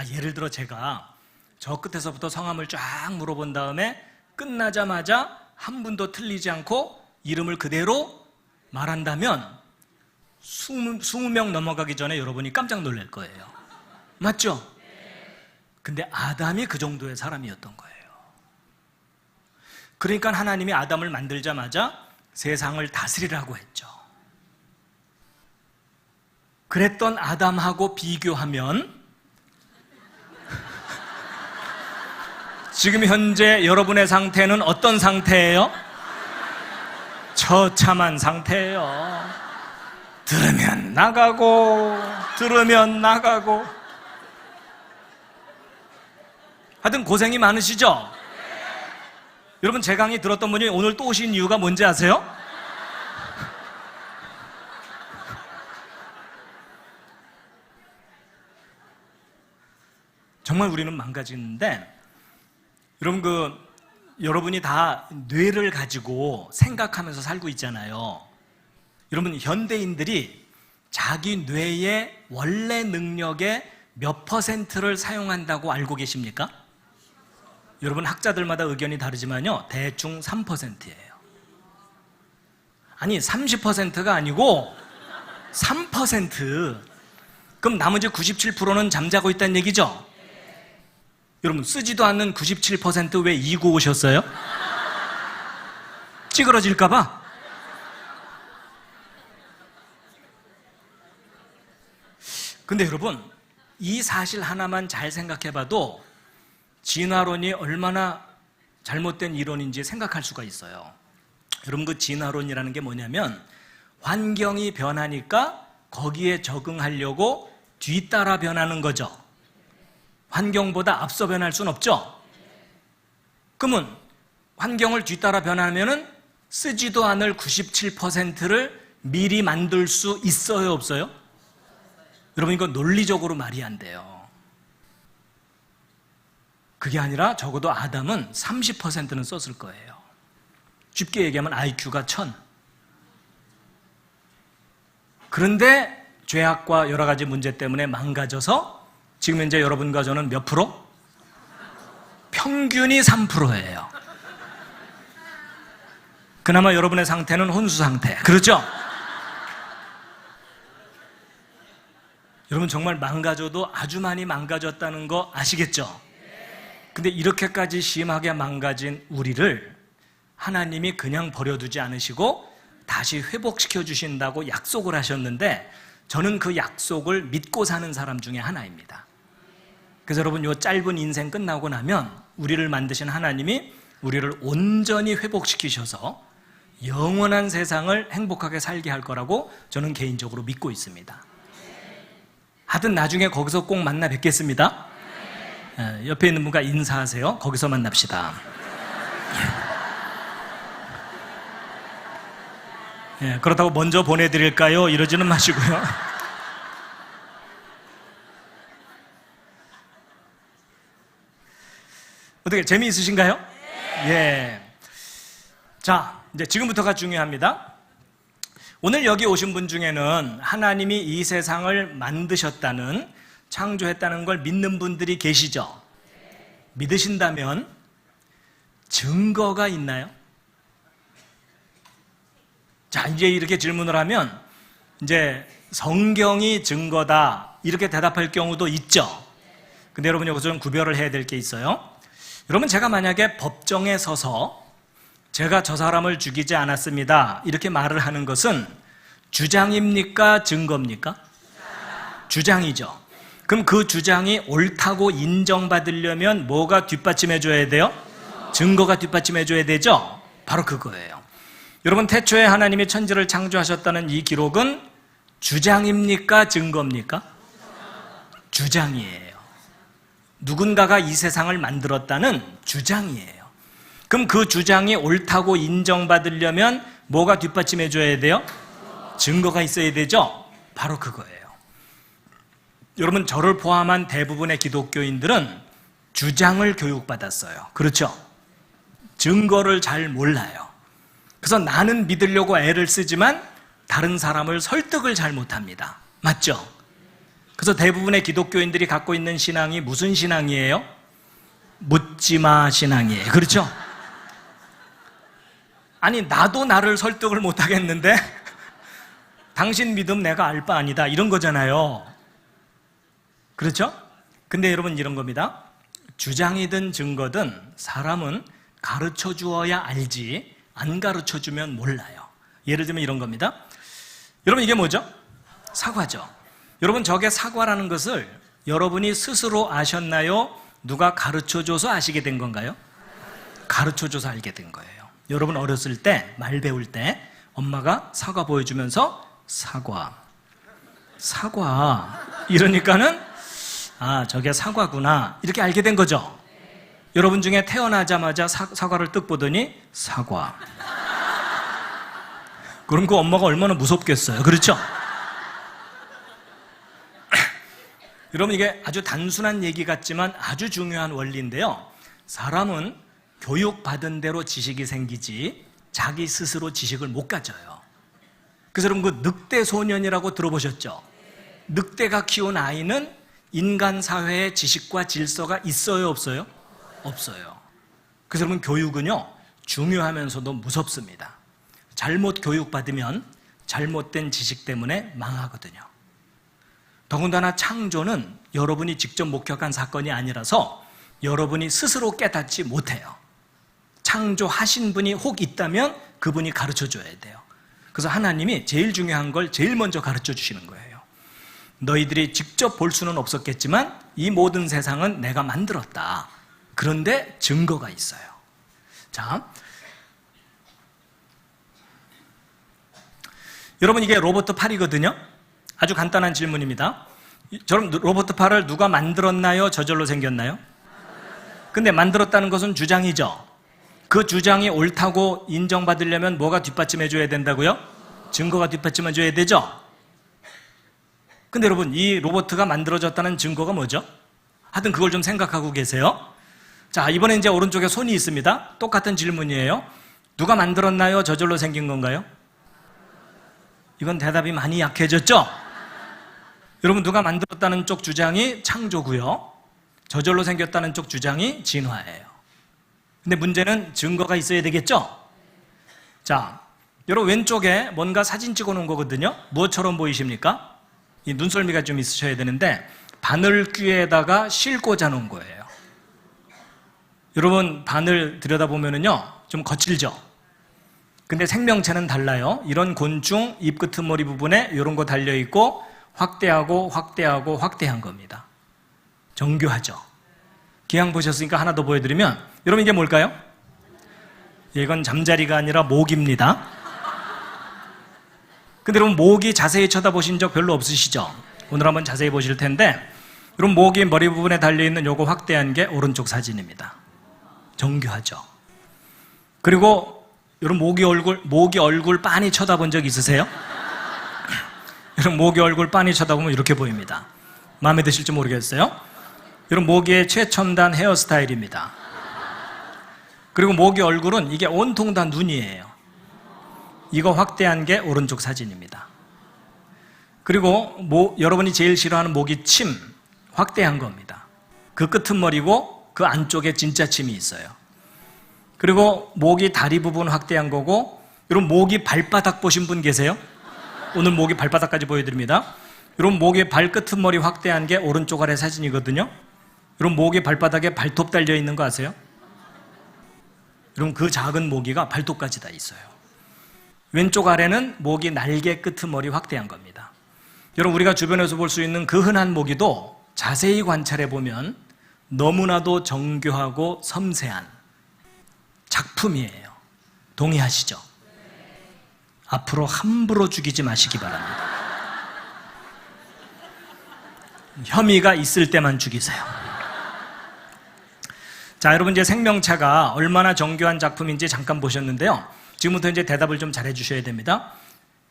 예를 들어 제가 저 끝에서부터 성함을 쫙 물어본 다음에 끝나자마자 한 분도 틀리지 않고 이름을 그대로 말한다면 20명 넘어가기 전에 여러분이 깜짝 놀랄 거예요. 맞죠? 근데 아담이 그 정도의 사람이었던 거예요. 그러니까 하나님이 아담을 만들자마자 세상을 다스리라고 했죠. 그랬던 아담하고 비교하면 지금 현재 여러분의 상태는 어떤 상태예요? 처참한 상태예요. 들으면 나가고 들으면 나가고 하여튼 고생이 많으시죠? 여러분 제 강의 들었던 분이 오늘 또 오신 이유가 뭔지 아세요? 정말 우리는 망가지는데, 여러분 여러분이 다 뇌를 가지고 생각하면서 살고 있잖아요. 여러분 현대인들이 자기 뇌의 원래 능력의 몇 %를 사용한다고 알고 계십니까? 여러분 학자들마다 의견이 다르지만요 대충 3%예요. 아니 30%가 아니고 3%. 그럼 나머지 97%는 잠자고 있다는 얘기죠? 여러분 쓰지도 않는 97% 왜 이고 오셨어요? 찌그러질까 봐? 근데 여러분 이 사실 하나만 잘 생각해봐도 진화론이 얼마나 잘못된 이론인지 생각할 수가 있어요. 여러분 그 진화론이라는 게 뭐냐면 환경이 변하니까 거기에 적응하려고 뒤따라 변하는 거죠. 환경보다 앞서 변할 수는 없죠. 그러면 환경을 뒤따라 변하면은 쓰지도 않을 97%를 미리 만들 수 있어요, 없어요? 여러분 이거 논리적으로 말이 안 돼요. 그게 아니라 적어도 아담은 30%는 썼을 거예요. 쉽게 얘기하면 IQ가 1000. 그런데 죄악과 여러 가지 문제 때문에 망가져서 지금 현재 여러분과 저는 몇 프로? 평균이 3%예요. 그나마 여러분의 상태는 혼수 상태. 그렇죠? 여러분 정말 망가져도 아주 많이 망가졌다는 거 아시겠죠? 근데 이렇게까지 심하게 망가진 우리를 하나님이 그냥 버려두지 않으시고 다시 회복시켜 주신다고 약속을 하셨는데, 저는 그 약속을 믿고 사는 사람 중에 하나입니다. 그래서 여러분 요 짧은 인생 끝나고 나면 우리를 만드신 하나님이 우리를 온전히 회복시키셔서 영원한 세상을 행복하게 살게 할 거라고 저는 개인적으로 믿고 있습니다. 하여튼 나중에 거기서 꼭 만나 뵙겠습니다. 옆에 있는 분과 인사하세요. 거기서 만납시다. 그렇다고 먼저 보내드릴까요? 이러지는 마시고요. 어떻게 재미있으신가요? 예. 자, 이제 지금부터가 중요합니다. 오늘 여기 오신 분 중에는 하나님이 이 세상을 만드셨다는, 창조했다는 걸 믿는 분들이 계시죠? 믿으신다면 증거가 있나요? 자, 이제 이렇게 질문을 하면 이제 성경이 증거다 이렇게 대답할 경우도 있죠. 근데 여러분 여기서 좀 구별을 해야 될 게 있어요. 여러분, 제가 만약에 법정에 서서 제가 저 사람을 죽이지 않았습니다 이렇게 말을 하는 것은 주장입니까? 증거입니까? 주장이죠. 그럼 그 주장이 옳다고 인정받으려면 뭐가 뒷받침해 줘야 돼요? 증거가 뒷받침해 줘야 되죠. 바로 그거예요. 여러분, 태초에 하나님이 천지를 창조하셨다는 이 기록은 주장입니까? 증거입니까? 주장이에요. 누군가가 이 세상을 만들었다는 주장이에요. 그럼 그 주장이 옳다고 인정받으려면 뭐가 뒷받침해 줘야 돼요? 증거가 있어야 되죠? 바로 그거예요. 여러분, 저를 포함한 대부분의 기독교인들은 주장을 교육받았어요. 그렇죠? 증거를 잘 몰라요. 그래서 나는 믿으려고 애를 쓰지만 다른 사람을 설득을 잘 못합니다. 맞죠? 그래서 대부분의 기독교인들이 갖고 있는 신앙이 무슨 신앙이에요? 묻지마 신앙이에요. 그렇죠? 아니, 나도 나를 설득을 못하겠는데 당신 믿음 내가 알 바 아니다 이런 거잖아요. 그렇죠? 근데 여러분, 이런 겁니다. 주장이든 증거든 사람은 가르쳐 주어야 알지 안 가르쳐 주면 몰라요. 예를 들면 이런 겁니다. 여러분, 이게 뭐죠? 사과죠. 여러분, 저게 사과라는 것을 여러분이 스스로 아셨나요? 누가 가르쳐 줘서 아시게 된 건가요? 가르쳐 줘서 알게 된 거예요. 여러분, 어렸을 때 말 배울 때 엄마가 사과 보여주면서 사과 이러니까는 아, 저게 사과구나 이렇게 알게 된 거죠. 여러분 중에 태어나자마자 사과를 뜩 보더니 사과. 그럼 그 엄마가 얼마나 무섭겠어요. 그렇죠? 여러분, 이게 아주 단순한 얘기 같지만 아주 중요한 원리인데요. 사람은 교육받은 대로 지식이 생기지 자기 스스로 지식을 못 가져요. 그래서 여러분, 그 늑대 소년이라고 들어보셨죠? 늑대가 키운 아이는 인간 사회의 지식과 질서가 있어요, 없어요? 없어요. 그래서 여러분, 교육은요 중요하면서도 무섭습니다. 잘못 교육받으면 잘못된 지식 때문에 망하거든요. 더군다나 창조는 여러분이 직접 목격한 사건이 아니라서 여러분이 스스로 깨닫지 못해요. 창조하신 분이 혹 있다면 그분이 가르쳐 줘야 돼요. 그래서 하나님이 제일 중요한 걸 제일 먼저 가르쳐 주시는 거예요. 너희들이 직접 볼 수는 없었겠지만 이 모든 세상은 내가 만들었다. 그런데 증거가 있어요. 자, 여러분, 이게 로버트 팔이거든요. 아주 간단한 질문입니다. 저럼 로버트 팔을 누가 만들었나요? 저절로 생겼나요? 근데 만들었다는 것은 주장이죠. 그 주장이 옳다고 인정받으려면 뭐가 뒷받침해 줘야 된다고요? 증거가 뒷받침해 줘야 되죠. 근데 여러분, 이 로봇가 만들어졌다는 증거가 뭐죠? 하여튼 그걸 좀 생각하고 계세요. 자, 이번에 이제 오른쪽에 손이 있습니다. 똑같은 질문이에요. 누가 만들었나요? 저절로 생긴 건가요? 이건 대답이 많이 약해졌죠? 여러분, 누가 만들었다는 쪽 주장이 창조고요. 저절로 생겼다는 쪽 주장이 진화예요. 근데 문제는 증거가 있어야 되겠죠? 자, 여러분, 왼쪽에 뭔가 사진 찍어 놓은 거거든요. 무엇처럼 보이십니까? 이 눈썰미가 좀 있으셔야 되는데 바늘귀에다가 실 꽂아 놓은 거예요. 여러분, 바늘 들여다보면은요 좀 거칠죠? 근데 생명체는 달라요. 이런 곤충 입끝머리 부분에 이런 거 달려있고 확대하고 확대하고 확대한 겁니다. 정교하죠. 기왕 보셨으니까 하나 더 보여드리면, 여러분 이게 뭘까요? 이건 잠자리가 아니라 모기입니다. 근데 여러분 모기 자세히 쳐다보신 적 별로 없으시죠? 오늘 한번 자세히 보실 텐데, 여러분 모기 머리 부분에 달려있는 요거 확대한 게 오른쪽 사진입니다. 정교하죠. 그리고 여러분 모기 얼굴 빤히 쳐다본 적 있으세요? 여러분 모기 얼굴 빤히 쳐다보면 이렇게 보입니다. 마음에 드실지 모르겠어요. 여러분 모기의 최첨단 헤어스타일입니다. 그리고 모기 얼굴은 이게 온통 다 눈이에요. 이거 확대한 게 오른쪽 사진입니다. 그리고 여러분이 제일 싫어하는 모기 침 확대한 겁니다. 그 끝은 머리고 그 안쪽에 진짜 침이 있어요. 그리고 모기 다리 부분 확대한 거고, 여러분 모기 발바닥 보신 분 계세요? 오늘 모기 발바닥까지 보여드립니다. 여러분 모기 발끝은 머리 확대한 게 오른쪽 아래 사진이거든요. 여러분 모기 발바닥에 발톱 달려 있는 거 아세요? 여러분 그 작은 모기가 발톱까지 다 있어요. 왼쪽 아래는 모기 날개 끄트머리 확대한 겁니다. 여러분 우리가 주변에서 볼 수 있는 그 흔한 모기도 자세히 관찰해 보면 너무나도 정교하고 섬세한 작품이에요. 동의하시죠? 앞으로 함부로 죽이지 마시기 바랍니다. 혐의가 있을 때만 죽이세요. 자, 여러분 이제 생명차가 얼마나 정교한 작품인지 잠깐 보셨는데요. 지금부터 이제 대답을 좀 잘해 주셔야 됩니다.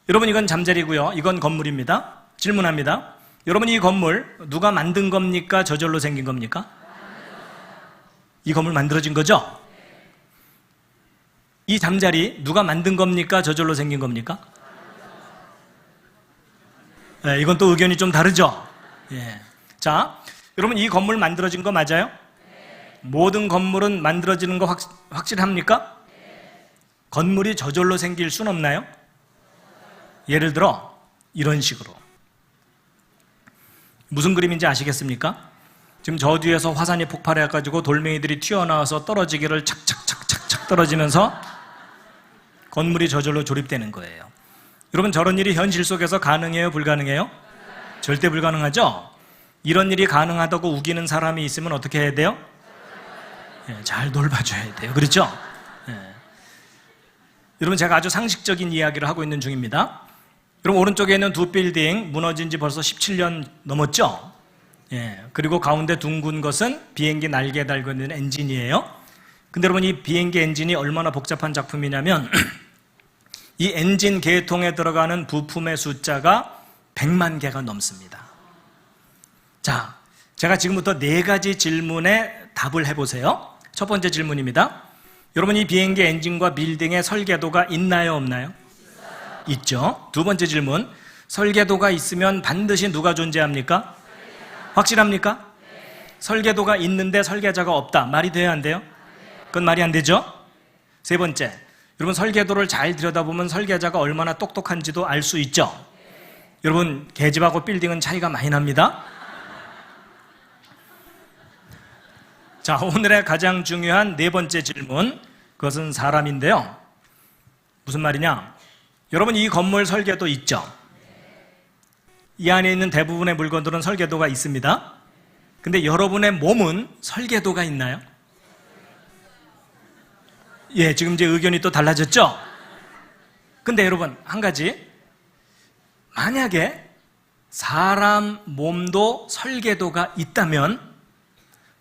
여러분 이건 잠자리고요. 이건 건물입니다. 질문합니다. 여러분 이 건물 누가 만든 겁니까? 저절로 생긴 겁니까? 이 건물 만들어진 거죠? 이 잠자리 누가 만든 겁니까? 저절로 생긴 겁니까? 네, 이건 또 의견이 좀 다르죠? 예. 자, 여러분 이 건물 만들어진 거 맞아요? 모든 건물은 만들어지는 거 확실합니까? 건물이 저절로 생길 순 없나요? 예를 들어 이런 식으로. 무슨 그림인지 아시겠습니까? 지금 저 뒤에서 화산이 폭발해가지고 돌멩이들이 튀어나와서 떨어지기를 착착착착착 떨어지면서 건물이 저절로 조립되는 거예요. 여러분 저런 일이 현실 속에서 가능해요? 불가능해요? 절대 불가능하죠? 이런 일이 가능하다고 우기는 사람이 있으면 어떻게 해야 돼요? 예, 잘 돌봐줘야 돼요. 그렇죠? 예. 여러분 제가 아주 상식적인 이야기를 하고 있는 중입니다. 여러분 오른쪽에 있는 두 빌딩 무너진 지 벌써 17년 넘었죠? 예. 그리고 가운데 둥근 것은 비행기 날개에 달고 있는 엔진이에요. 근데 여러분 이 비행기 엔진이 얼마나 복잡한 작품이냐면 이 엔진 계통에 들어가는 부품의 숫자가 100만 개가 넘습니다. 자, 제가 지금부터 4가지 질문에 답을 해보세요. 첫 번째 질문입니다. 여러분 이 비행기 엔진과 빌딩의 설계도가 있나요? 없나요? 있죠. 두 번째 질문. 설계도가 있으면 반드시 누가 존재합니까? 확실합니까? 설계도가 있는데 설계자가 없다. 말이 돼요? 안 돼요? 그건 말이 안 되죠? 세 번째. 여러분 설계도를 잘 들여다보면 설계자가 얼마나 똑똑한지도 알 수 있죠? 여러분 계집하고 빌딩은 차이가 많이 납니다. 자, 오늘의 가장 중요한 4번째 질문. 그것은 사람인데요. 무슨 말이냐? 여러분 이 건물 설계도 있죠? 이 안에 있는 대부분의 물건들은 설계도가 있습니다. 근데 여러분의 몸은 설계도가 있나요? 예, 지금 제 의견이 또 달라졌죠? 근데 여러분 한 가지, 만약에 사람 몸도 설계도가 있다면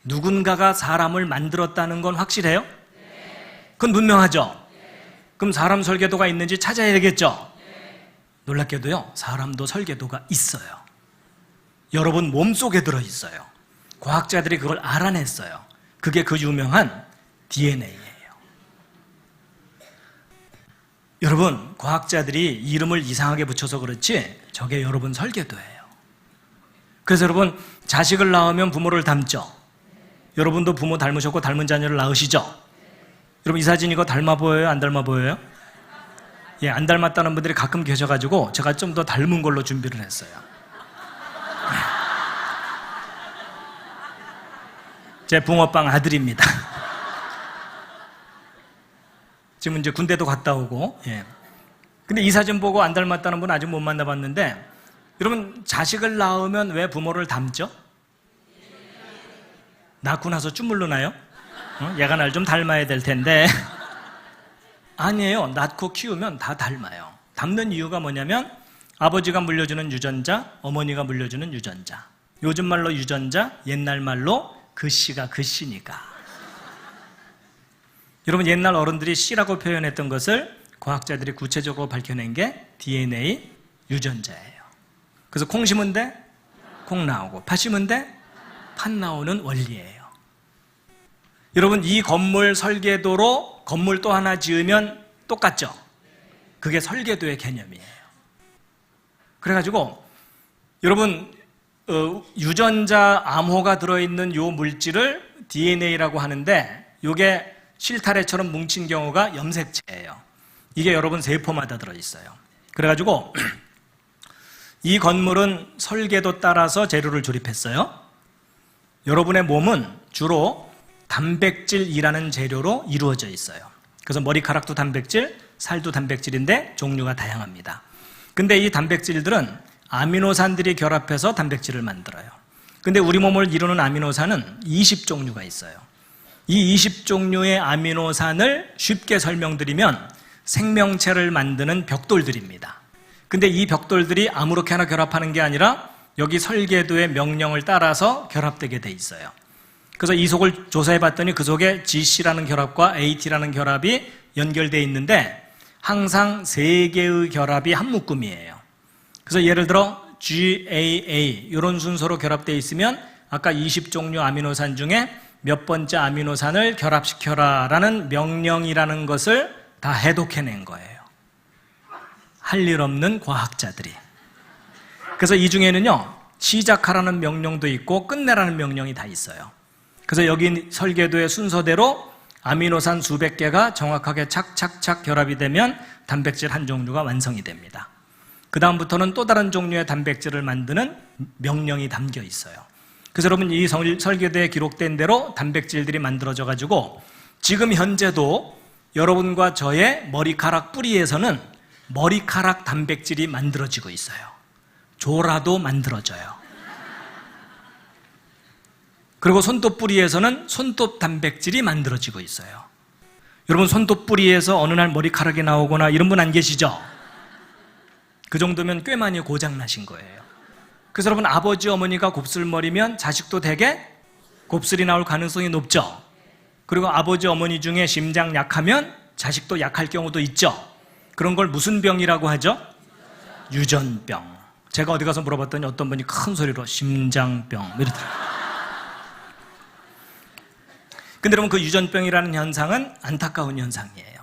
누군가가 사람을 만들었다는 건 확실해요? 그건 분명하죠? 그럼 사람 설계도가 있는지 찾아야 되겠죠? 놀랍게도요, 사람도 설계도가 있어요. 여러분 몸속에 들어있어요. 과학자들이 그걸 알아냈어요. 그게 그 유명한 DNA예요. 여러분, 과학자들이 이름을 이상하게 붙여서 그렇지 저게 여러분 설계도예요. 그래서 여러분 자식을 낳으면 부모를 닮죠? 여러분도 부모 닮으셨고 닮은 자녀를 낳으시죠? 여러분 이 사진 이거 닮아 보여요? 안 닮아 보여요? 예, 안 닮았다는 분들이 가끔 계셔가지고 제가 좀 더 닮은 걸로 준비를 했어요. 제 붕어빵 아들입니다. 지금 이제 군대도 갔다 오고, 예. 근데 이 사진 보고 안 닮았다는 분 아직 못 만나봤는데, 여러분 자식을 낳으면 왜 부모를 닮죠? 낳고 나서 쭈물르나요? 얘가 날 좀 닮아야 될 텐데. 아니에요. 낳고 키우면 다 닮아요. 닮는 이유가 뭐냐면 아버지가 물려주는 유전자, 어머니가 물려주는 유전자. 요즘 말로 유전자, 옛날 말로 그 씨가 그 씨니까. 여러분, 옛날 어른들이 씨라고 표현했던 것을 과학자들이 구체적으로 밝혀낸 게 DNA 유전자예요. 그래서 콩 심은 데 콩 나오고, 팥 심은 데 팥 나오는 원리예요. 여러분, 이 건물 설계도로 건물 또 하나 지으면 똑같죠? 그게 설계도의 개념이에요. 그래가지고 여러분, 유전자 암호가 들어있는 요 물질을 DNA라고 하는데, 요게 실타래처럼 뭉친 경우가 염색체예요. 이게 여러분 세포마다 들어있어요. 그래가지고 이 건물은 설계도 따라서 재료를 조립했어요. 여러분의 몸은 주로 단백질이라는 재료로 이루어져 있어요. 그래서 머리카락도 단백질, 살도 단백질인데 종류가 다양합니다. 근데 이 단백질들은 아미노산들이 결합해서 단백질을 만들어요. 근데 우리 몸을 이루는 아미노산은 20종류가 있어요. 이 20종류의 아미노산을 쉽게 설명드리면 생명체를 만드는 벽돌들입니다. 근데 이 벽돌들이 아무렇게나 결합하는 게 아니라 여기 설계도의 명령을 따라서 결합되게 돼 있어요. 그래서 이 속을 조사해 봤더니 그 속에 GC라는 결합과 AT라는 결합이 연결되어 있는데 항상 3개의 결합이 한 묶음이에요. 그래서 예를 들어 GAA 이런 순서로 결합되어 있으면 아까 20종류 아미노산 중에 몇 번째 아미노산을 결합시켜라 라는 명령이라는 것을 다 해독해낸 거예요. 할 일 없는 과학자들이. 그래서 이 중에는요, 시작하라는 명령도 있고 끝내라는 명령이 다 있어요. 그래서 여기 설계도의 순서대로 아미노산 수백 개가 정확하게 착착착 결합이 되면 단백질 한 종류가 완성이 됩니다. 그 다음부터는 또 다른 종류의 단백질을 만드는 명령이 담겨 있어요. 그래서 여러분, 이 설계도에 기록된 대로 단백질들이 만들어져 가지고 지금 현재도 여러분과 저의 머리카락 뿌리에서는 머리카락 단백질이 만들어지고 있어요. 조라도 만들어져요. 그리고 손톱 뿌리에서는 손톱 단백질이 만들어지고 있어요. 여러분, 손톱 뿌리에서 어느 날 머리카락이 나오거나 이런 분 안 계시죠? 그 정도면 꽤 많이 고장나신 거예요. 그래서 여러분, 아버지 어머니가 곱슬머리면 자식도 되게 곱슬이 나올 가능성이 높죠. 그리고 아버지 어머니 중에 심장 약하면 자식도 약할 경우도 있죠. 그런 걸 무슨 병이라고 하죠? 유전병. 제가 어디 가서 물어봤더니 어떤 분이 큰 소리로 심장병 이러더라고요. 근데 여러분, 그 유전병이라는 현상은 안타까운 현상이에요.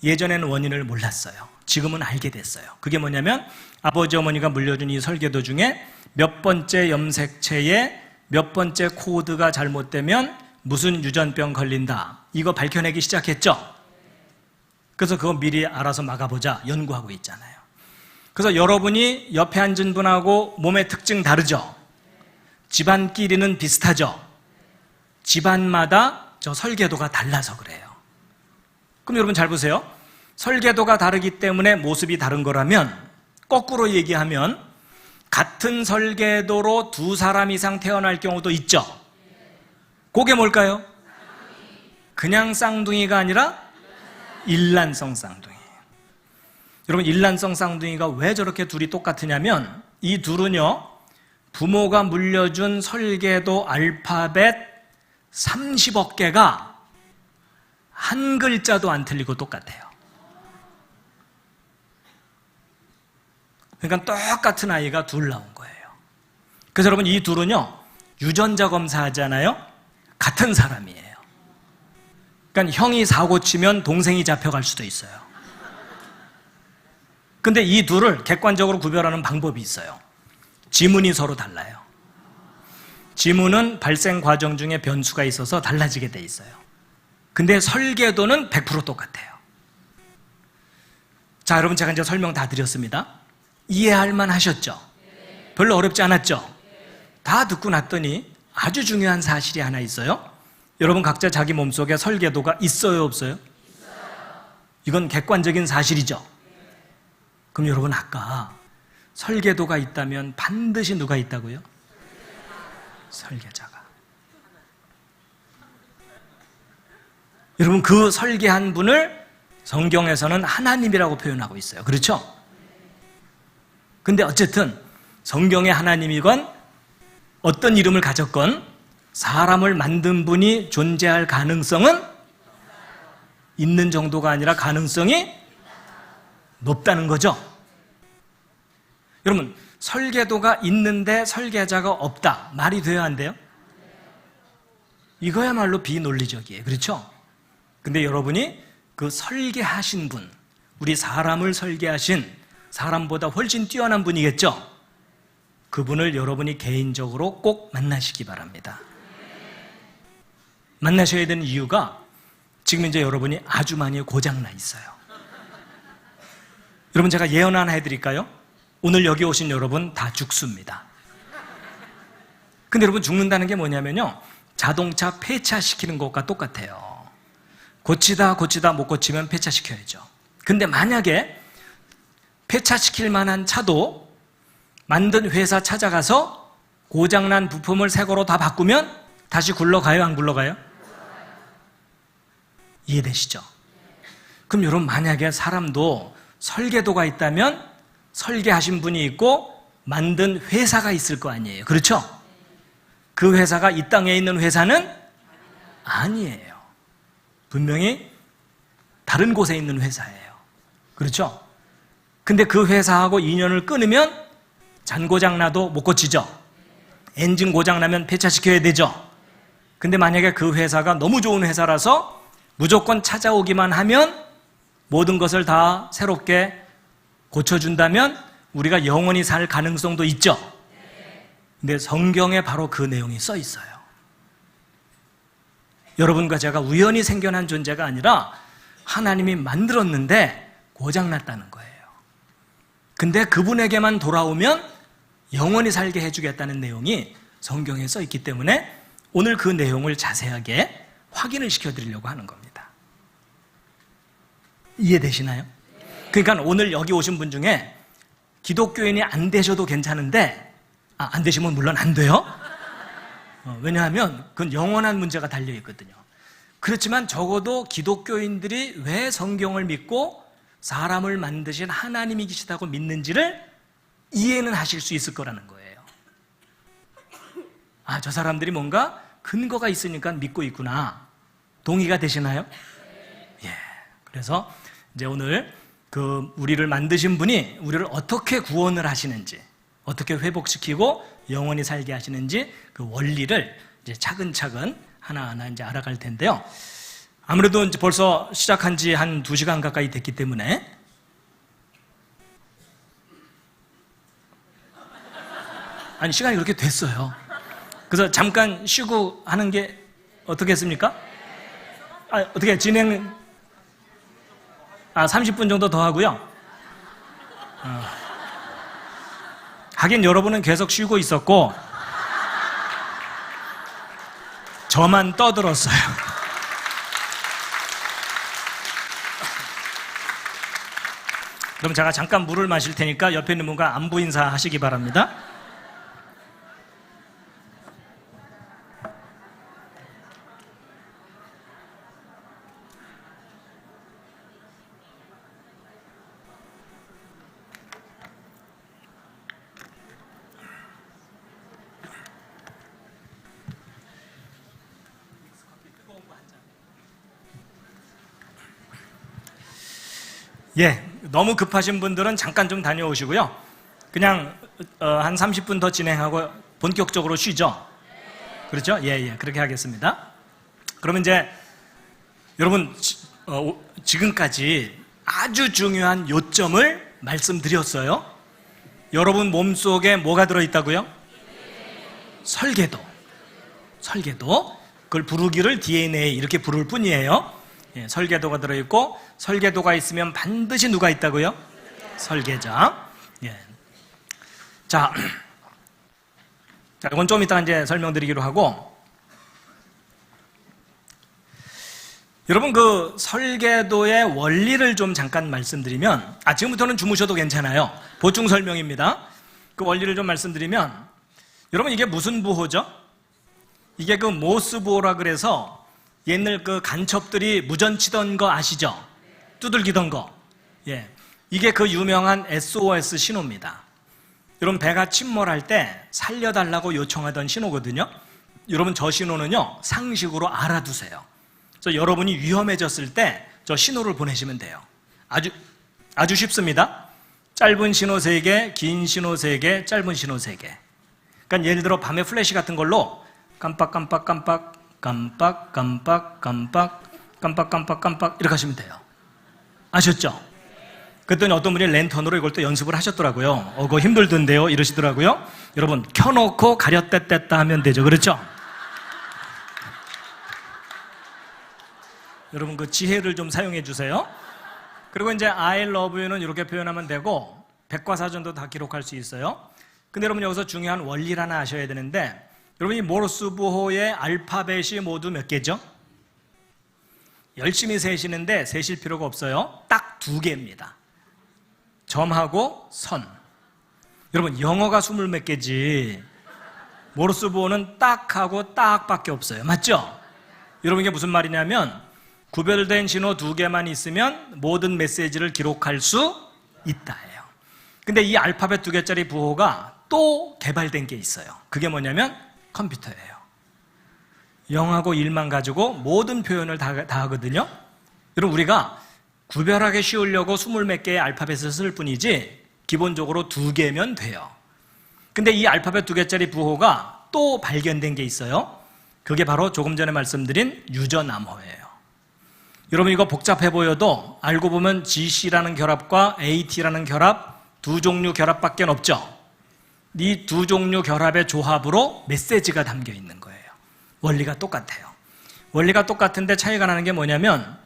예전에는 원인을 몰랐어요. 지금은 알게 됐어요. 그게 뭐냐면 아버지 어머니가 물려준 이 설계도 중에 몇 번째 염색체에 몇 번째 코드가 잘못되면 무슨 유전병 걸린다, 이거 밝혀내기 시작했죠. 그래서 그거 미리 알아서 막아보자 연구하고 있잖아요. 그래서 여러분이 옆에 앉은 분하고 몸의 특징 다르죠? 집안끼리는 비슷하죠? 집안마다 저 설계도가 달라서 그래요. 그럼 여러분 잘 보세요. 설계도가 다르기 때문에 모습이 다른 거라면, 거꾸로 얘기하면 같은 설계도로 두 사람 이상 태어날 경우도 있죠. 그게 뭘까요? 그냥 쌍둥이가 아니라 일란성 쌍둥이. 여러분, 일란성 쌍둥이가 왜 저렇게 둘이 똑같으냐면 이 둘은요, 부모가 물려준 설계도 알파벳 30억 개가 한 글자도 안 틀리고 똑같아요. 그러니까 똑같은 아이가 둘 나온 거예요. 그래서 여러분, 이 둘은요, 유전자 검사하잖아요. 같은 사람이에요. 그러니까 형이 사고 치면 동생이 잡혀갈 수도 있어요. 근데 이 둘을 객관적으로 구별하는 방법이 있어요. 지문이 서로 달라요. 지문은 발생 과정 중에 변수가 있어서 달라지게 돼 있어요. 근데 설계도는 100% 똑같아요. 자, 여러분, 제가 이제 설명 다 드렸습니다. 이해할 만 하셨죠? 별로 어렵지 않았죠? 다 듣고 났더니 아주 중요한 사실이 하나 있어요. 여러분, 각자 자기 몸속에 설계도가 있어요, 없어요? 이건 객관적인 사실이죠. 그럼 여러분, 아까 설계도가 있다면 반드시 누가 있다고요? 설계자가. 여러분, 그 설계한 분을 성경에서는 하나님이라고 표현하고 있어요. 그렇죠? 근데 어쨌든 성경의 하나님이건 어떤 이름을 가졌건 사람을 만든 분이 존재할 가능성은 있는 정도가 아니라 가능성이 높다는 거죠. 여러분, 설계도가 있는데 설계자가 없다. 말이 돼야 안 돼요? 이거야말로 비논리적이에요. 그렇죠? 근데 여러분이 그 설계하신 분, 우리 사람을 설계하신 사람보다 훨씬 뛰어난 분이겠죠? 그분을 여러분이 개인적으로 꼭 만나시기 바랍니다. 만나셔야 되는 이유가 지금 이제 여러분이 아주 많이 고장나 있어요. 여러분, 제가 예언 하나 해드릴까요? 오늘 여기 오신 여러분 다 죽습니다. 근데 여러분, 죽는다는 게 뭐냐면요, 자동차 폐차시키는 것과 똑같아요. 고치다 못 고치면 폐차시켜야죠. 근데 만약에 폐차시킬 만한 차도 만든 회사 찾아가서 고장난 부품을 새 거로 다 바꾸면 다시 굴러가요, 안 굴러가요? 이해되시죠? 그럼 여러분, 만약에 사람도 설계도가 있다면 설계하신 분이 있고 만든 회사가 있을 거 아니에요. 그렇죠? 그 회사가 이 땅에 있는 회사는 아니에요. 분명히 다른 곳에 있는 회사예요. 그렇죠? 근데 그 회사하고 인연을 끊으면 잔고장 나도 못 고치죠. 엔진 고장 나면 폐차시켜야 되죠. 근데 만약에 그 회사가 너무 좋은 회사라서 무조건 찾아오기만 하면 모든 것을 다 새롭게 고쳐준다면 우리가 영원히 살 가능성도 있죠. 근데 성경에 바로 그 내용이 써 있어요. 여러분과 제가 우연히 생겨난 존재가 아니라 하나님이 만들었는데 고장났다는 거예요. 근데 그분에게만 돌아오면 영원히 살게 해주겠다는 내용이 성경에 써 있기 때문에 오늘 그 내용을 자세하게 확인을 시켜드리려고 하는 겁니다. 이해되시나요? 그러니까 오늘 여기 오신 분 중에 기독교인이 안 되셔도 괜찮은데, 안 되시면 물론 안 돼요. 왜냐하면 그건 영원한 문제가 달려있거든요. 그렇지만 적어도 기독교인들이 왜 성경을 믿고 사람을 만드신 하나님이 계시다고 믿는지를 이해는 하실 수 있을 거라는 거예요. 저 사람들이 뭔가 근거가 있으니까 믿고 있구나. 동의가 되시나요? 예. 그래서 이제 오늘 우리를 만드신 분이 우리를 어떻게 구원을 하시는지, 어떻게 회복시키고 영원히 살게 하시는지 그 원리를 이제 차근차근 하나하나 이제 알아갈 텐데요. 아무래도 이제 벌써 시작한 지 한 2시간 가까이 됐기 때문에 시간이 그렇게 됐어요. 그래서 잠깐 쉬고 하는 게 어떻겠습니까? 어떻게 진행 30분 정도 더 하고요. 하긴 여러분은 계속 쉬고 있었고 저만 떠들었어요. 그럼 제가 잠깐 물을 마실 테니까 옆에 있는 분과 안부 인사 하시기 바랍니다. 예, 너무 급하신 분들은 잠깐 좀 다녀오시고요. 그냥 한 30분 더 진행하고 본격적으로 쉬죠. 그렇죠? 예, 그렇게 하겠습니다. 그러면 이제 여러분 지금까지 아주 중요한 요점을 말씀드렸어요. 여러분 몸속에 뭐가 들어있다고요? 설계도. 그걸 부르기를 DNA 이렇게 부를 뿐이에요. 예, 설계도가 들어있고, 설계도가 있으면 반드시 누가 있다고요? 설계자. 예. 자, 이건 좀 이따 이제 설명드리기로 하고, 여러분 그 설계도의 원리를 좀 잠깐 말씀드리면, 지금부터는 주무셔도 괜찮아요. 보충 설명입니다. 그 원리를 좀 말씀드리면, 여러분 이게 무슨 부호죠? 이게 그 모스 부호라 그래서 옛날 그 간첩들이 무전 치던 거 아시죠? 두들기던 거. 예. 이게 그 유명한 SOS 신호입니다. 여러분, 배가 침몰할 때 살려달라고 요청하던 신호거든요. 여러분, 저 신호는요, 상식으로 알아두세요. 그래서 여러분이 위험해졌을 때 저 신호를 보내시면 돼요. 아주 쉽습니다. 짧은 신호 3개, 긴 신호 3개, 짧은 신호 3개. 그러니까 예를 들어 밤에 플래시 같은 걸로 깜빡깜빡깜빡, 깜빡깜빡깜빡, 깜빡깜빡깜빡 이렇게 하시면 돼요. 아셨죠? 그랬더니 어떤 분이 랜턴으로 이걸 또 연습을 하셨더라고요. 그거 힘들던데요? 이러시더라고요. 여러분, 켜놓고 가렸다 뗐다 하면 되죠. 그렇죠? 여러분, 그 지혜를 좀 사용해 주세요. 그리고 이제 I love you는 이렇게 표현하면 되고, 백과사전도 다 기록할 수 있어요. 근데 여러분, 여기서 중요한 원리를 하나 아셔야 되는데, 여러분, 이 모르스 부호의 알파벳이 모두 몇 개죠? 열심히 세시는데 세실 필요가 없어요. 딱 2개입니다. 점하고 선. 여러분, 영어가 20 몇 개지 모르스 부호는 딱 하고 딱밖에 없어요. 맞죠? 여러분, 이게 무슨 말이냐면 구별된 신호 2개만 있으면 모든 메시지를 기록할 수 있다예요. 근데 이 알파벳 2개짜리 부호가 또 개발된 게 있어요. 그게 뭐냐면 컴퓨터예요. 0하고 1만 가지고 모든 표현을 다 하거든요. 여러분, 우리가 구별하기 쉬우려고 20 몇 개의 알파벳을 쓸 뿐이지 기본적으로 2개면 돼요. 근데 이 알파벳 2개짜리 부호가 또 발견된 게 있어요. 그게 바로 조금 전에 말씀드린 유전암호예요. 여러분, 이거 복잡해 보여도 알고 보면 GC라는 결합과 AT라는 결합, 2종류 결합밖에 없죠. 이 2종류 결합의 조합으로 메시지가 담겨 있는 거예요. 원리가 똑같아요. 원리가 똑같은데 차이가 나는 게 뭐냐면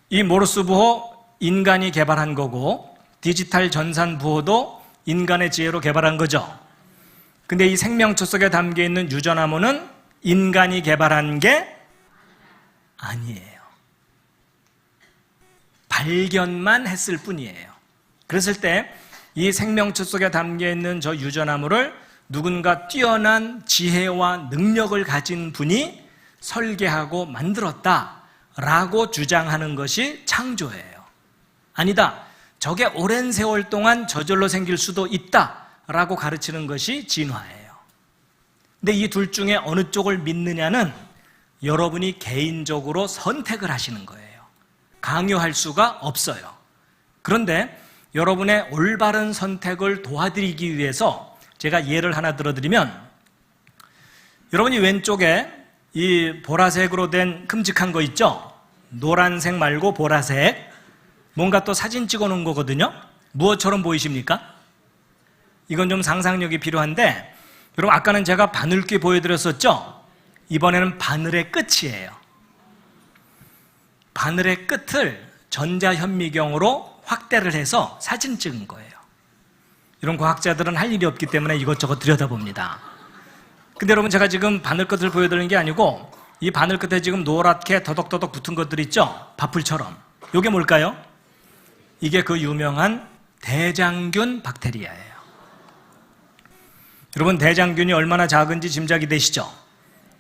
이 모르스 부호 인간이 개발한 거고 디지털 전산 부호도 인간의 지혜로 개발한 거죠. 근데 이 생명체 속에 담겨 있는 유전암호는 인간이 개발한 게 아니에요. 발견만 했을 뿐이에요. 그랬을 때 이 생명체 속에 담겨 있는 저 유전암호를 누군가 뛰어난 지혜와 능력을 가진 분이 설계하고 만들었다라고 주장하는 것이 창조예요. 아니다, 저게 오랜 세월 동안 저절로 생길 수도 있다라고 가르치는 것이 진화예요. 근데 이 둘 중에 어느 쪽을 믿느냐는 여러분이 개인적으로 선택을 하시는 거예요. 강요할 수가 없어요. 그런데 여러분의 올바른 선택을 도와드리기 위해서 제가 예를 하나 들어드리면, 여러분이 왼쪽에 이 보라색으로 된 큼직한 거 있죠? 노란색 말고 보라색, 뭔가 또 사진 찍어 놓은 거거든요. 무엇처럼 보이십니까? 이건 좀 상상력이 필요한데, 여러분, 아까는 제가 바늘귀 보여드렸었죠? 이번에는 바늘의 끝이에요. 바늘의 끝을 전자현미경으로 확대를 해서 사진 찍은 거예요. 이런 과학자들은 할 일이 없기 때문에 이것저것 들여다봅니다. 근데 여러분, 제가 지금 바늘 끝을 보여드리는 게 아니고 이 바늘 끝에 지금 노랗게 더덕더덕 붙은 것들 있죠? 밥풀처럼. 이게 뭘까요? 이게 그 유명한 대장균 박테리아예요. 여러분, 대장균이 얼마나 작은지 짐작이 되시죠?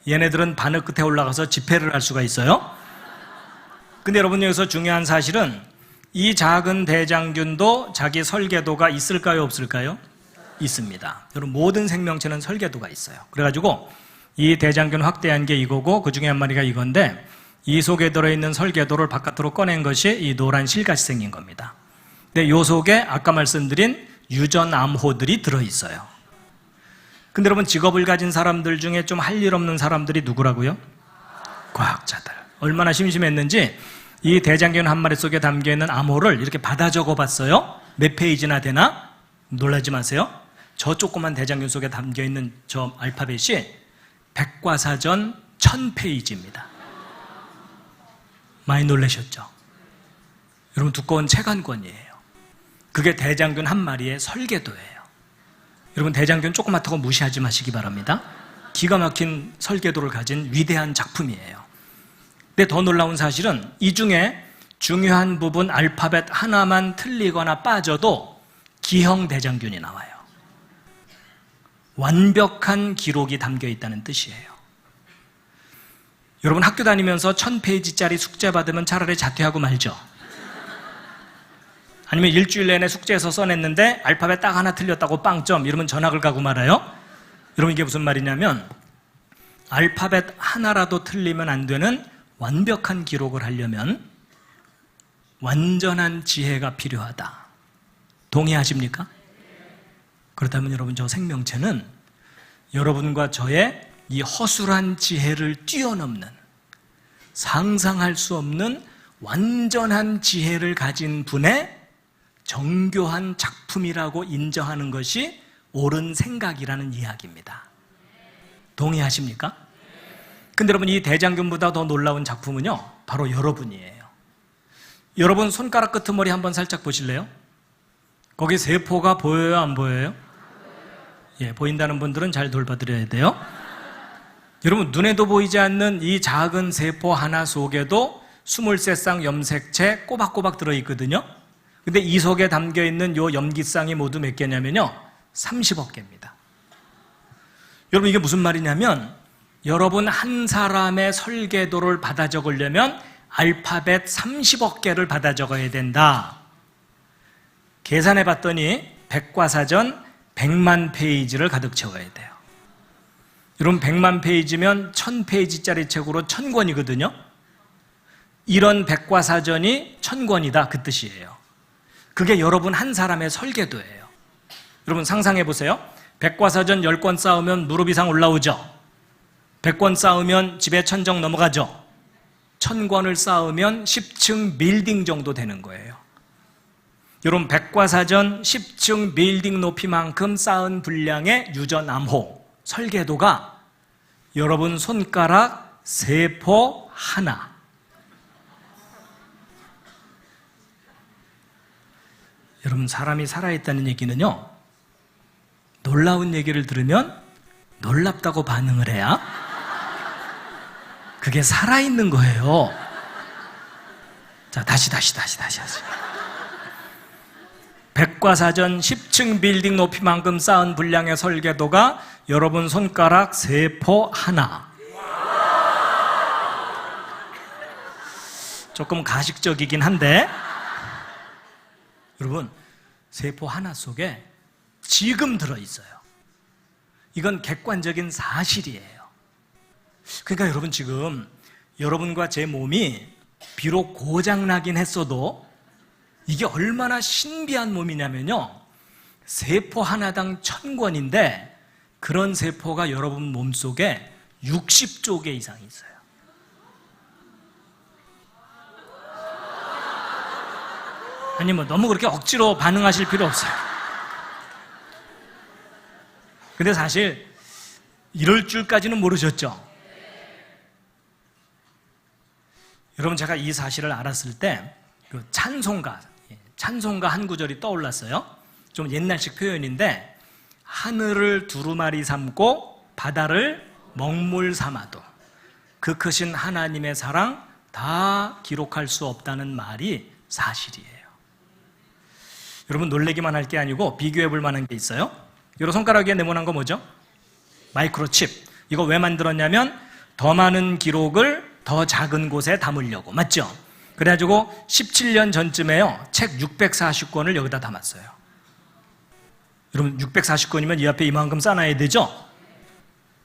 얘네들은 바늘 끝에 올라가서 집회를 할 수가 있어요. 근데 여러분, 여기서 중요한 사실은 이 작은 대장균도 자기 설계도가 있을까요, 없을까요? 있습니다. 여러분, 모든 생명체는 설계도가 있어요. 그래가지고 이 대장균 확대한 게 이거고 그 중에 한 마리가 이건데, 이 속에 들어있는 설계도를 바깥으로 꺼낸 것이 이 노란 실같이 생긴 겁니다. 근데 이 속에 아까 말씀드린 유전암호들이 들어있어요. 근데 여러분, 직업을 가진 사람들 중에 좀 할 일 없는 사람들이 누구라고요? 과학자들. 얼마나 심심했는지 이 대장균 한 마리 속에 담겨있는 암호를 이렇게 받아 적어봤어요. 몇 페이지나 되나? 놀라지 마세요. 저 조그만 대장균 속에 담겨있는 저 알파벳이 백과사전 1000페이지입니다. 많이 놀라셨죠? 여러분, 두꺼운 책 한 권이에요. 그게 대장균 한 마리의 설계도예요. 여러분, 대장균 조그맣다고 무시하지 마시기 바랍니다. 기가 막힌 설계도를 가진 위대한 작품이에요. 근데 더 놀라운 사실은 이 중에 중요한 부분 알파벳 하나만 틀리거나 빠져도 기형 대장균이 나와요. 완벽한 기록이 담겨 있다는 뜻이에요. 여러분 학교 다니면서 1000페이지짜리 숙제 받으면 차라리 자퇴하고 말죠. 아니면 일주일 내내 숙제에서 써냈는데 알파벳 딱 하나 틀렸다고 빵점 이러면 전학을 가고 말아요. 여러분 이게 무슨 말이냐면 알파벳 하나라도 틀리면 안 되는 완벽한 기록을 하려면 완전한 지혜가 필요하다. 동의하십니까? 그렇다면 여러분 저 생명체는 여러분과 저의 이 허술한 지혜를 뛰어넘는 상상할 수 없는 완전한 지혜를 가진 분의 정교한 작품이라고 인정하는 것이 옳은 생각이라는 이야기입니다. 동의하십니까? 근데 여러분 이 대장금보다 더 놀라운 작품은요 바로 여러분이에요. 여러분 손가락 끄트머리 한번 살짝 보실래요? 거기 세포가 보여요 안 보여요? 예, 보인다는 분들은 잘 돌봐드려야 돼요. 여러분 눈에도 보이지 않는 이 작은 세포 하나 속에도 23쌍 염색체 꼬박꼬박 들어있거든요. 근데 이 속에 담겨있는 요 염기쌍이 모두 몇 개냐면요 30억 개입니다. 여러분 이게 무슨 말이냐면 여러분 한 사람의 설계도를 받아 적으려면 알파벳 30억 개를 받아 적어야 된다. 계산해 봤더니 백과사전 100만 페이지를 가득 채워야 돼요. 여러분 100만 페이지면 1000페이지짜리 책으로 1000권이거든요. 이런 백과사전이 1000권이다 그 뜻이에요. 그게 여러분 한 사람의 설계도예요. 여러분 상상해 보세요. 백과사전 10권 쌓으면 무릎 이상 올라오죠. 100권 쌓으면 집에 천정 넘어가죠. 1000권을 쌓으면 10층 빌딩 정도 되는 거예요. 여러분 백과사전 10층 빌딩 높이만큼 쌓은 분량의 유전암호 설계도가 여러분 손가락 세포 하나. 여러분 사람이 살아있다는 얘기는요 놀라운 얘기를 들으면 놀랍다고 반응을 해야 그게 살아있는 거예요. 자 다시 백과사전 10층 빌딩 높이만큼 쌓은 분량의 설계도가 여러분 손가락 세포 하나. 조금 가식적이긴 한데 여러분 세포 하나 속에 지금 들어있어요. 이건 객관적인 사실이에요. 그러니까 여러분 지금 여러분과 제 몸이 비록 고장나긴 했어도 이게 얼마나 신비한 몸이냐면요 세포 하나당 1000권인데 그런 세포가 여러분 몸속에 60조 개 이상 있어요. 아니 뭐 너무 그렇게 억지로 반응하실 필요 없어요. 근데 사실 이럴 줄까지는 모르셨죠? 여러분 제가 이 사실을 알았을 때 그 찬송가 한 구절이 떠올랐어요. 좀 옛날식 표현인데 하늘을 두루마리 삼고 바다를 먹물 삼아도 그 크신 하나님의 사랑 다 기록할 수 없다는 말이 사실이에요. 여러분 놀래기만 할 게 아니고 비교해 볼 만한 게 있어요. 여러분 손가락 위에 네모난 거 뭐죠? 마이크로칩. 이거 왜 만들었냐면 더 많은 기록을 더 작은 곳에 담으려고. 맞죠? 그래가지고 17년 전쯤에요 책 640권을 여기다 담았어요. 여러분 640권이면 이 앞에 이만큼 쌓아놔야 되죠?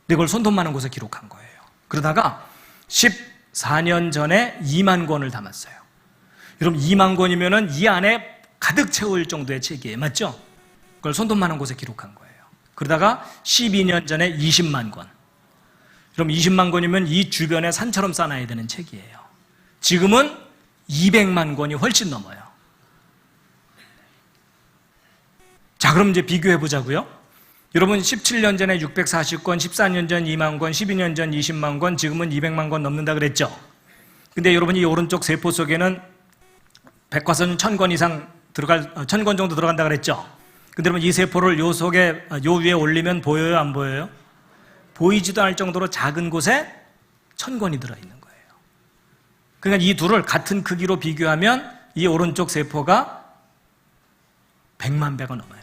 근데 이걸 손톱만한 곳에 기록한 거예요. 그러다가 14년 전에 2만 권을 담았어요. 여러분 2만 권이면은 이 안에 가득 채울 정도의 책이에요. 맞죠? 그걸 손톱만한 곳에 기록한 거예요. 그러다가 12년 전에 20만 권. 그럼 20만 권이면 이 주변에 산처럼 쌓아야 되는 책이에요. 지금은 200만 권이 훨씬 넘어요. 자, 그럼 이제 비교해 보자고요. 여러분 17년 전에 640권, 14년 전 2만 권, 12년 전 20만 권, 지금은 200만 권 넘는다 그랬죠. 근데 여러분 이 오른쪽 세포 속에는 백과사전 1000권 이상 1000권 정도 들어간다 그랬죠. 근데 여러분 이 세포를 요 속에 요 위에 올리면 보여요 안 보여요? 보이지도 않을 정도로 작은 곳에 1000권이 들어있는 거예요. 그러니까 이 둘을 같은 크기로 비교하면 이 오른쪽 세포가 100만 배가 넘어요.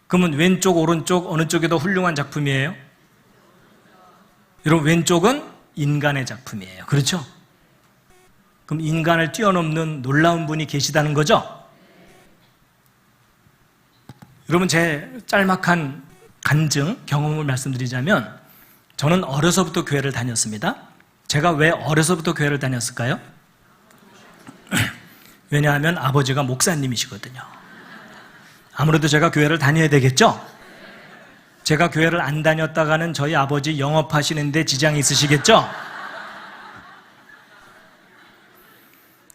그러면 왼쪽 오른쪽 어느 쪽이 더 훌륭한 작품이에요? 여러분, 왼쪽은 인간의 작품이에요. 그렇죠? 그럼 인간을 뛰어넘는 놀라운 분이 계시다는 거죠? 여러분, 제 짤막한 간증, 경험을 말씀드리자면 저는 어려서부터 교회를 다녔습니다. 제가 왜 어려서부터 교회를 다녔을까요? 왜냐하면 아버지가 목사님이시거든요. 아무래도 제가 교회를 다녀야 되겠죠? 제가 교회를 안 다녔다가는 저희 아버지 영업하시는데 지장이 있으시겠죠?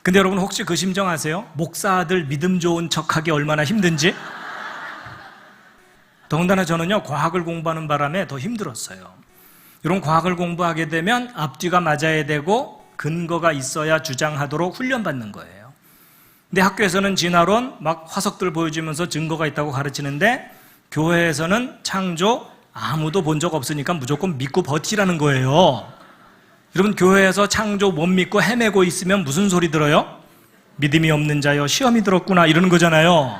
근데 여러분, 혹시 그 심정 아세요? 목사 아들 믿음 좋은 척하기 얼마나 힘든지? 더군다나 저는요, 과학을 공부하는 바람에 더 힘들었어요. 이런 과학을 공부하게 되면 앞뒤가 맞아야 되고 근거가 있어야 주장하도록 훈련받는 거예요. 근데 학교에서는 진화론 막 화석들 보여주면서 증거가 있다고 가르치는데 교회에서는 창조 아무도 본 적 없으니까 무조건 믿고 버티라는 거예요. 여러분, 교회에서 창조 못 믿고 헤매고 있으면 무슨 소리 들어요? 믿음이 없는 자여 시험이 들었구나 이러는 거잖아요.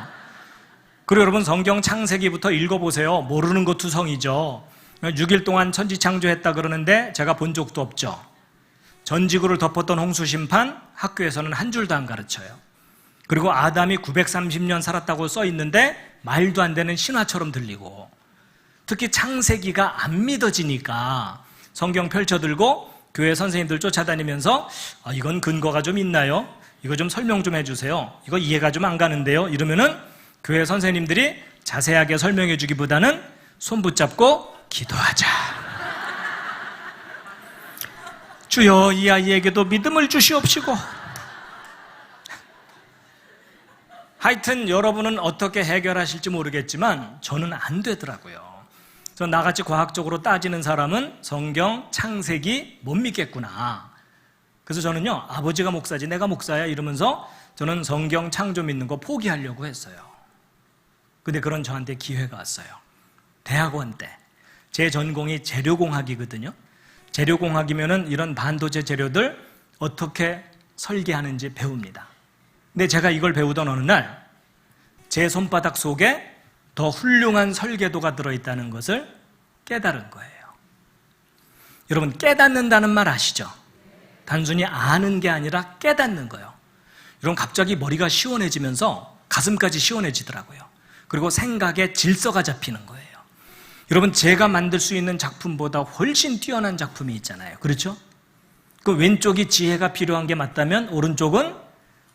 그리고 여러분, 성경 창세기부터 읽어보세요. 모르는 것 투성이죠. 6일 동안 천지 창조했다 그러는데 제가 본 적도 없죠. 전지구를 덮었던 홍수 심판, 학교에서는 한 줄도 안 가르쳐요. 그리고 아담이 930년 살았다고 써 있는데 말도 안 되는 신화처럼 들리고, 특히 창세기가 안 믿어지니까 성경 펼쳐들고 교회 선생님들 쫓아다니면서 이건 근거가 좀 있나요? 이거 좀 설명 좀 해주세요. 이거 이해가 좀 안 가는데요. 이러면은 교회 선생님들이 자세하게 설명해 주기보다는 손 붙잡고 기도하자. 주여, 이 아이에게도 믿음을 주시옵시고. 하여튼 여러분은 어떻게 해결하실지 모르겠지만 저는 안 되더라고요. 저 나같이 과학적으로 따지는 사람은 성경, 창세기 못 믿겠구나. 그래서 저는요, 아버지가 목사지 내가 목사야 이러면서 저는 성경 창조 믿는 거 포기하려고 했어요. 근데 그런 저한테 기회가 왔어요. 대학원 때. 제 전공이 재료공학이거든요. 재료공학이면은 이런 반도체 재료들 어떻게 설계하는지 배웁니다. 근데 제가 이걸 배우던 어느 날 제 손바닥 속에 더 훌륭한 설계도가 들어있다는 것을 깨달은 거예요. 여러분, 깨닫는다는 말 아시죠? 단순히 아는 게 아니라 깨닫는 거예요. 여러분, 갑자기 머리가 시원해지면서 가슴까지 시원해지더라고요. 그리고 생각에 질서가 잡히는 거예요. 여러분, 제가 만들 수 있는 작품보다 훨씬 뛰어난 작품이 있잖아요. 그렇죠? 그 왼쪽이 지혜가 필요한 게 맞다면 오른쪽은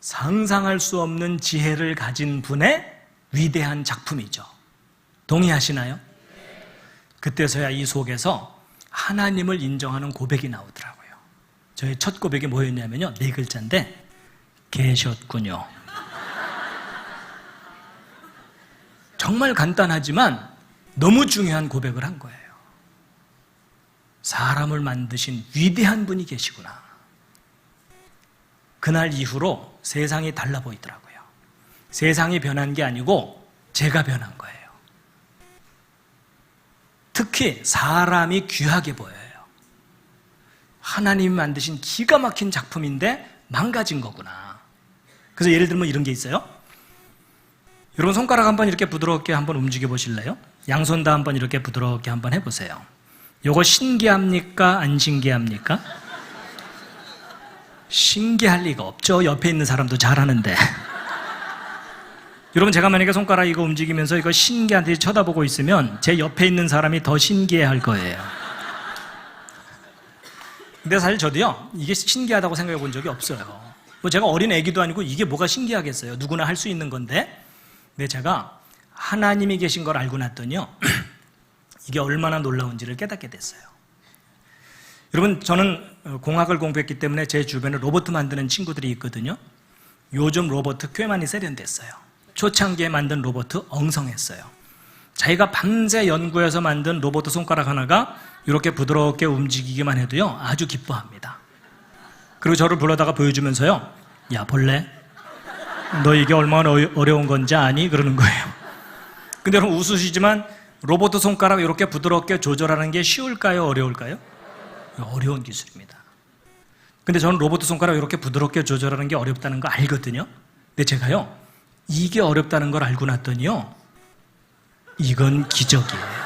상상할 수 없는 지혜를 가진 분의 위대한 작품이죠. 동의하시나요? 그때서야 이 속에서 하나님을 인정하는 고백이 나오더라고요. 저의 첫 고백이 뭐였냐면요, 4글자인데 계셨군요. 정말 간단하지만 너무 중요한 고백을 한 거예요. 사람을 만드신 위대한 분이 계시구나. 그날 이후로 세상이 달라 보이더라고요. 세상이 변한 게 아니고 제가 변한 거예요. 특히 사람이 귀하게 보여요. 하나님이 만드신 기가 막힌 작품인데 망가진 거구나. 그래서 예를 들면 이런 게 있어요. 여러분, 손가락 한번 이렇게 부드럽게 한번 움직여 보실래요? 양손 다 한번 이렇게 부드럽게 한번 해보세요. 요거 신기합니까? 안 신기합니까? 신기할 리가 없죠. 옆에 있는 사람도 잘하는데. 여러분, 제가 만약에 손가락 이거 움직이면서 이거 신기한데 쳐다보고 있으면 제 옆에 있는 사람이 더 신기해 할 거예요. 근데 사실 저도요, 이게 신기하다고 생각해 본 적이 없어요. 뭐 제가 어린 애기도 아니고 이게 뭐가 신기하겠어요. 누구나 할 수 있는 건데. 근데 제가 하나님이 계신 걸 알고 났더니요, 이게 얼마나 놀라운지를 깨닫게 됐어요. 여러분, 저는 공학을 공부했기 때문에 제 주변에 로봇 만드는 친구들이 있거든요. 요즘 로봇 꽤 많이 세련됐어요. 초창기에 만든 로봇 엉성했어요. 자기가 밤새 연구해서 만든 로봇 손가락 하나가 이렇게 부드럽게 움직이기만 해도요, 아주 기뻐합니다. 그리고 저를 불러다가 보여주면서요, 야, 볼래? 너 이게 얼마나 어려운 건지 아니? 그러는 거예요. 근데 여러분, 웃으시지만 로봇 손가락 이렇게 부드럽게 조절하는 게 쉬울까요? 어려울까요? 어려운 기술입니다. 근데 저는 로봇 손가락 이렇게 부드럽게 조절하는 게 어렵다는 거 알거든요. 근데 제가요, 이게 어렵다는 걸 알고 났더니요, 이건 기적이에요.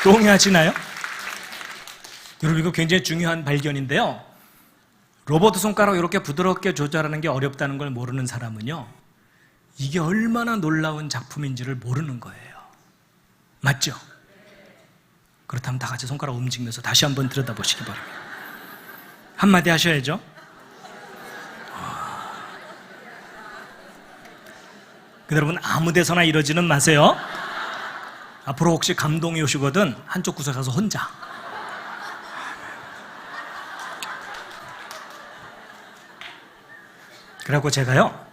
동의하시나요? 여러분, 이거 굉장히 중요한 발견인데요. 로봇 손가락 이렇게 부드럽게 조절하는 게 어렵다는 걸 모르는 사람은요, 이게 얼마나 놀라운 작품인지를 모르는 거예요. 맞죠? 그렇다면 다 같이 손가락 움직이면서 다시 한번 들여다보시기 바랍니다. 한마디 하셔야죠. 여러분, 아무 데서나 이러지는 마세요. 앞으로 혹시 감동이 오시거든 한쪽 구석에 가서 혼자. 그래갖고 제가요,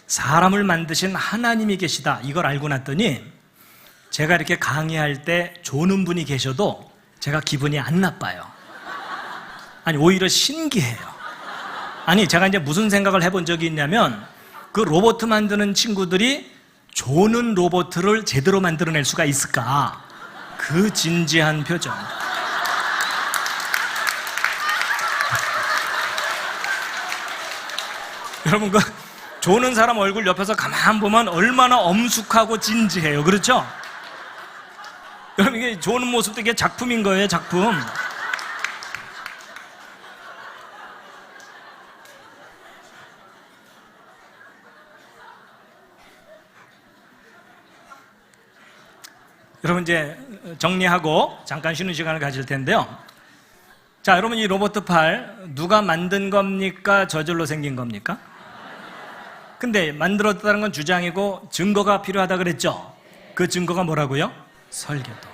사람을 만드신 하나님이 계시다, 이걸 알고 났더니 제가 이렇게 강의할 때 조는 분이 계셔도 제가 기분이 안 나빠요. 아니, 오히려 신기해요. 아니, 제가 이제 무슨 생각을 해본 적이 있냐면, 그 로봇 만드는 친구들이 조는 로봇을 제대로 만들어낼 수가 있을까? 그 진지한 표정. 여러분, 그 조는 사람 얼굴 옆에서 가만 보면 얼마나 엄숙하고 진지해요. 그렇죠? 여러분, 이게 조는 모습도 이게 작품인 거예요, 작품. 여러분, 이제 정리하고 잠깐 쉬는 시간을 가질 텐데요. 자, 여러분, 이 로봇 팔 누가 만든 겁니까? 저절로 생긴 겁니까? 근데 만들었다는 건 주장이고 증거가 필요하다 그랬죠? 그 증거가 뭐라고요? 설계도.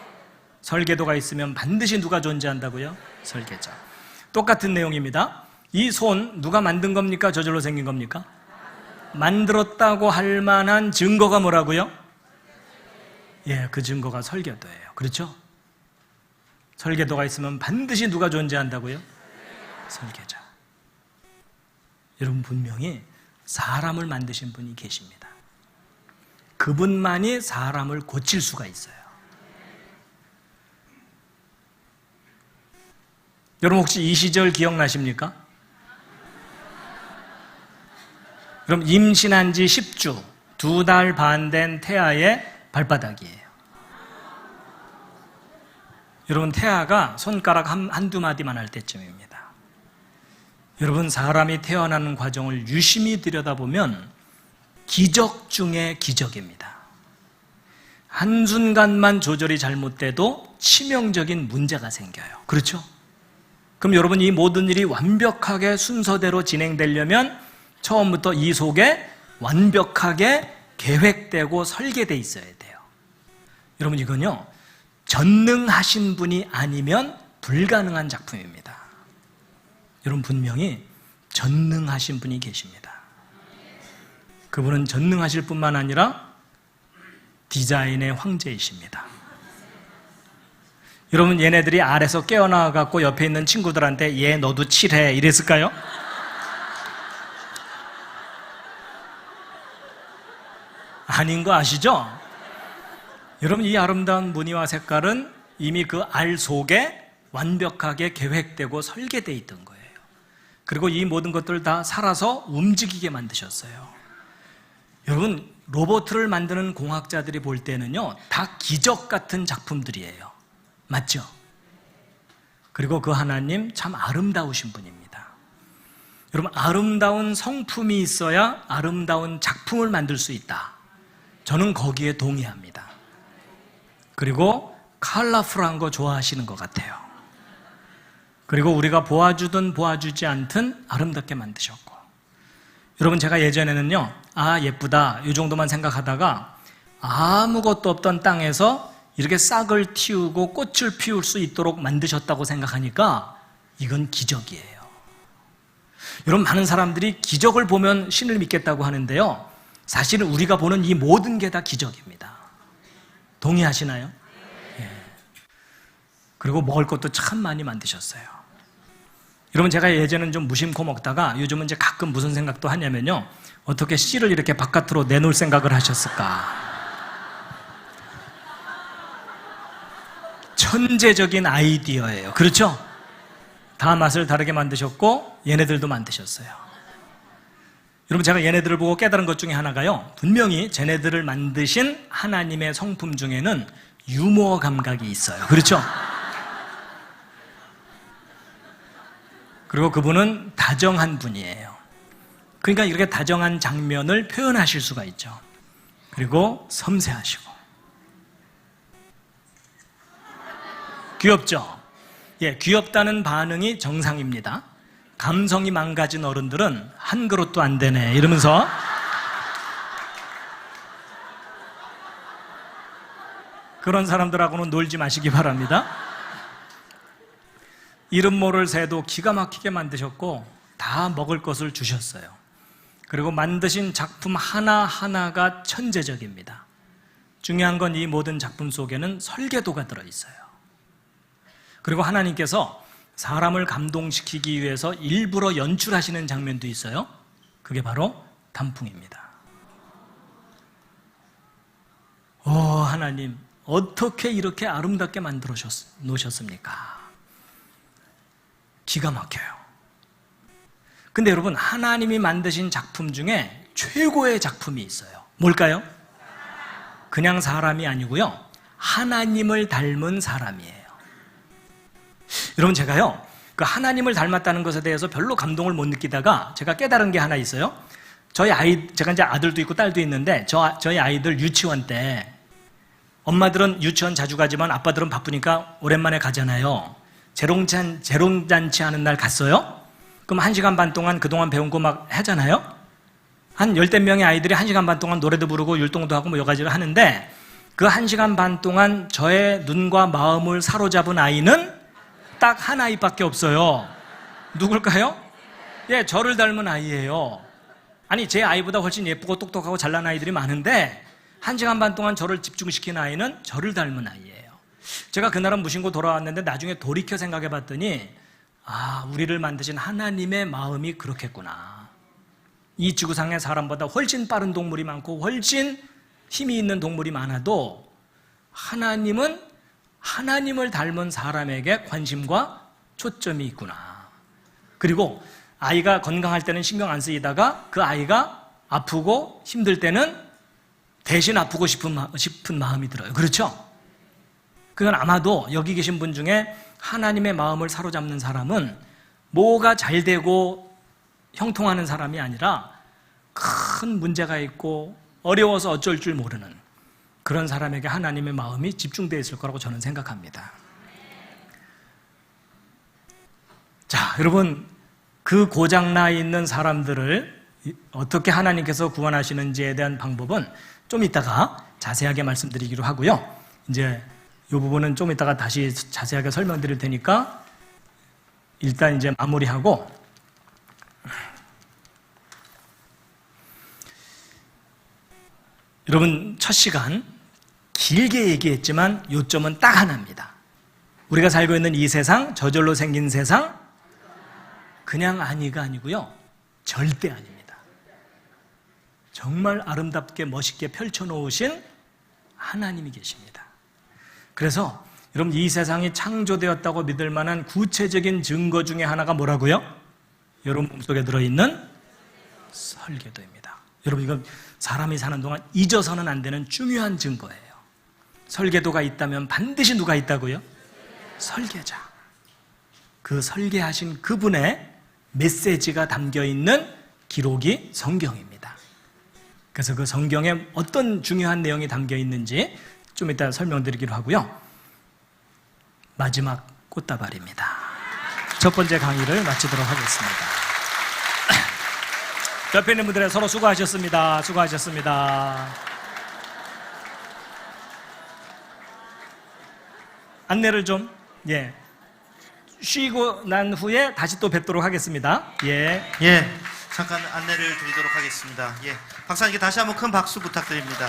설계도가 있으면 반드시 누가 존재한다고요? 설계자. 똑같은 내용입니다. 이 손 누가 만든 겁니까? 저절로 생긴 겁니까? 만들었다고 할 만한 증거가 뭐라고요? 예, 그 증거가 설계도예요. 그렇죠? 설계도가 있으면 반드시 누가 존재한다고요? 설계자. 여러분, 분명히 사람을 만드신 분이 계십니다. 그분만이 사람을 고칠 수가 있어요. 여러분, 혹시 이 시절 기억나십니까? 그럼 임신한 지 10주, 2달 반 된 태아의 발바닥이에요. 여러분, 태아가 손가락 한두 마디만 할 때쯤입니다. 여러분, 사람이 태어나는 과정을 유심히 들여다보면 기적 중에 기적입니다. 한순간만 조절이 잘못돼도 치명적인 문제가 생겨요. 그렇죠? 그럼 여러분, 이 모든 일이 완벽하게 순서대로 진행되려면 처음부터 이 속에 완벽하게 계획되고 설계되어 있어야 돼요. 여러분, 이건요, 전능하신 분이 아니면 불가능한 작품입니다. 여러분, 분명히 전능하신 분이 계십니다. 그분은 전능하실 뿐만 아니라 디자인의 황제이십니다. 여러분, 얘네들이 알에서 깨어나갖고 옆에 있는 친구들한테 얘 너도 칠해 이랬을까요? 아닌 거 아시죠? 여러분, 이 아름다운 무늬와 색깔은 이미 그 알 속에 완벽하게 계획되고 설계되어 있던 거예요. 그리고 이 모든 것들을 다 살아서 움직이게 만드셨어요. 여러분, 로봇을 만드는 공학자들이 볼 때는요, 다 기적 같은 작품들이에요. 맞죠? 그리고 그 하나님 참 아름다우신 분입니다. 여러분, 아름다운 성품이 있어야 아름다운 작품을 만들 수 있다. 저는 거기에 동의합니다. 그리고 컬러풀한 거 좋아하시는 것 같아요. 그리고 우리가 보아주든 보아주지 않든 아름답게 만드셨고, 여러분, 제가 예전에는요, 아, 예쁘다 이 정도만 생각하다가 아무것도 없던 땅에서 이렇게 싹을 틔우고 꽃을 피울 수 있도록 만드셨다고 생각하니까 이건 기적이에요. 여러분, 많은 사람들이 기적을 보면 신을 믿겠다고 하는데요, 사실은 우리가 보는 이 모든 게 다 기적입니다. 동의하시나요? 예. 그리고 먹을 것도 참 많이 만드셨어요. 여러분, 제가 예전엔 좀 무심코 먹다가 요즘은 이제 가끔 무슨 생각도 하냐면요, 어떻게 씨를 이렇게 바깥으로 내놓을 생각을 하셨을까? 천재적인 아이디어예요. 그렇죠? 다 맛을 다르게 만드셨고 얘네들도 만드셨어요. 여러분, 제가 얘네들을 보고 깨달은 것 중에 하나가요, 분명히 쟤네들을 만드신 하나님의 성품 중에는 유머 감각이 있어요. 그렇죠? 그리고 그분은 다정한 분이에요. 그러니까 이렇게 다정한 장면을 표현하실 수가 있죠. 그리고 섬세하시고. 귀엽죠? 예, 귀엽다는 반응이 정상입니다. 감성이 망가진 어른들은 한 그릇도 안 되네 이러면서 그런 사람들하고는 놀지 마시기 바랍니다. 이름 모를 새도 기가 막히게 만드셨고 다 먹을 것을 주셨어요. 그리고 만드신 작품 하나하나가 천재적입니다. 중요한 건 이 모든 작품 속에는 설계도가 들어있어요. 그리고 하나님께서 사람을 감동시키기 위해서 일부러 연출하시는 장면도 있어요. 그게 바로 단풍입니다. 오, 하나님 어떻게 이렇게 아름답게 만들어 놓으셨습니까? 기가 막혀요. 근데 여러분, 하나님이 만드신 작품 중에 최고의 작품이 있어요. 뭘까요? 그냥 사람이 아니고요, 하나님을 닮은 사람이에요. 여러분, 제가요, 그 하나님을 닮았다는 것에 대해서 별로 감동을 못 느끼다가 제가 깨달은 게 하나 있어요. 제가 이제 아들도 있고 딸도 있는데 저희 아이들 유치원 때 엄마들은 유치원 자주 가지만 아빠들은 바쁘니까 오랜만에 가잖아요. 재롱잔치 하는 날 갔어요? 그럼 1시간 반 동안 그동안 배운 거 막 하잖아요? 한 열댓 명의 아이들이 1시간 반 동안 노래도 부르고 율동도 하고 뭐 여러 가지를 하는데 그 1시간 반 동안 저의 눈과 마음을 사로잡은 아이는 딱 한 아이밖에 없어요. 누굴까요? 예, 저를 닮은 아이예요. 아니, 제 아이보다 훨씬 예쁘고 똑똑하고 잘난 아이들이 많은데 1시간 반 동안 저를 집중시킨 아이는 저를 닮은 아이예요. 제가 그날은 무심코 돌아왔는데 나중에 돌이켜 생각해 봤더니 우리를 만드신 하나님의 마음이 그렇겠구나. 이 지구상의 사람보다 훨씬 빠른 동물이 많고 훨씬 힘이 있는 동물이 많아도 하나님은 하나님을 닮은 사람에게 관심과 초점이 있구나. 그리고 아이가 건강할 때는 신경 안 쓰이다가 그 아이가 아프고 힘들 때는 대신 아프고 싶은 마음이 들어요. 그렇죠? 그건 아마도 여기 계신 분 중에 하나님의 마음을 사로잡는 사람은 뭐가 잘 되고 형통하는 사람이 아니라 큰 문제가 있고 어려워서 어쩔 줄 모르는 그런 사람에게 하나님의 마음이 집중되어 있을 거라고 저는 생각합니다. 자, 여러분, 그 고장나 있는 사람들을 어떻게 하나님께서 구원하시는지에 대한 방법은 좀 이따가 자세하게 말씀드리기로 하고요. 이제 이 부분은 좀 이따가 다시 자세하게 설명드릴 테니까 일단 이제 마무리하고, 여러분, 첫 시간 길게 얘기했지만 요점은 딱 하나입니다. 우리가 살고 있는 이 세상, 저절로 생긴 세상, 그냥 아니가 아니고요, 절대 아닙니다. 정말 아름답게 멋있게 펼쳐놓으신 하나님이 계십니다. 그래서 여러분, 이 세상이 창조되었다고 믿을 만한 구체적인 증거 중에 하나가 뭐라고요? 여러분 몸속에 들어있는 설계도입니다. 여러분, 이건 사람이 사는 동안 잊어서는 안 되는 중요한 증거예요. 설계도가 있다면 반드시 누가 있다고요? 설계자. 그 설계하신 그분의 메시지가 담겨있는 기록이 성경입니다. 그래서 그 성경에 어떤 중요한 내용이 담겨있는지 좀 이따 설명드리기로 하고요. 마지막 꽃다발입니다. 첫 번째 강의를 마치도록 하겠습니다. 옆에 있는 분들 서로 수고하셨습니다. 수고하셨습니다. 안내를 좀, 쉬고 난 후에 다시 또 뵙도록 하겠습니다. 잠깐 안내를 드리도록 하겠습니다. 박사님께 다시 한번 큰 박수 부탁드립니다.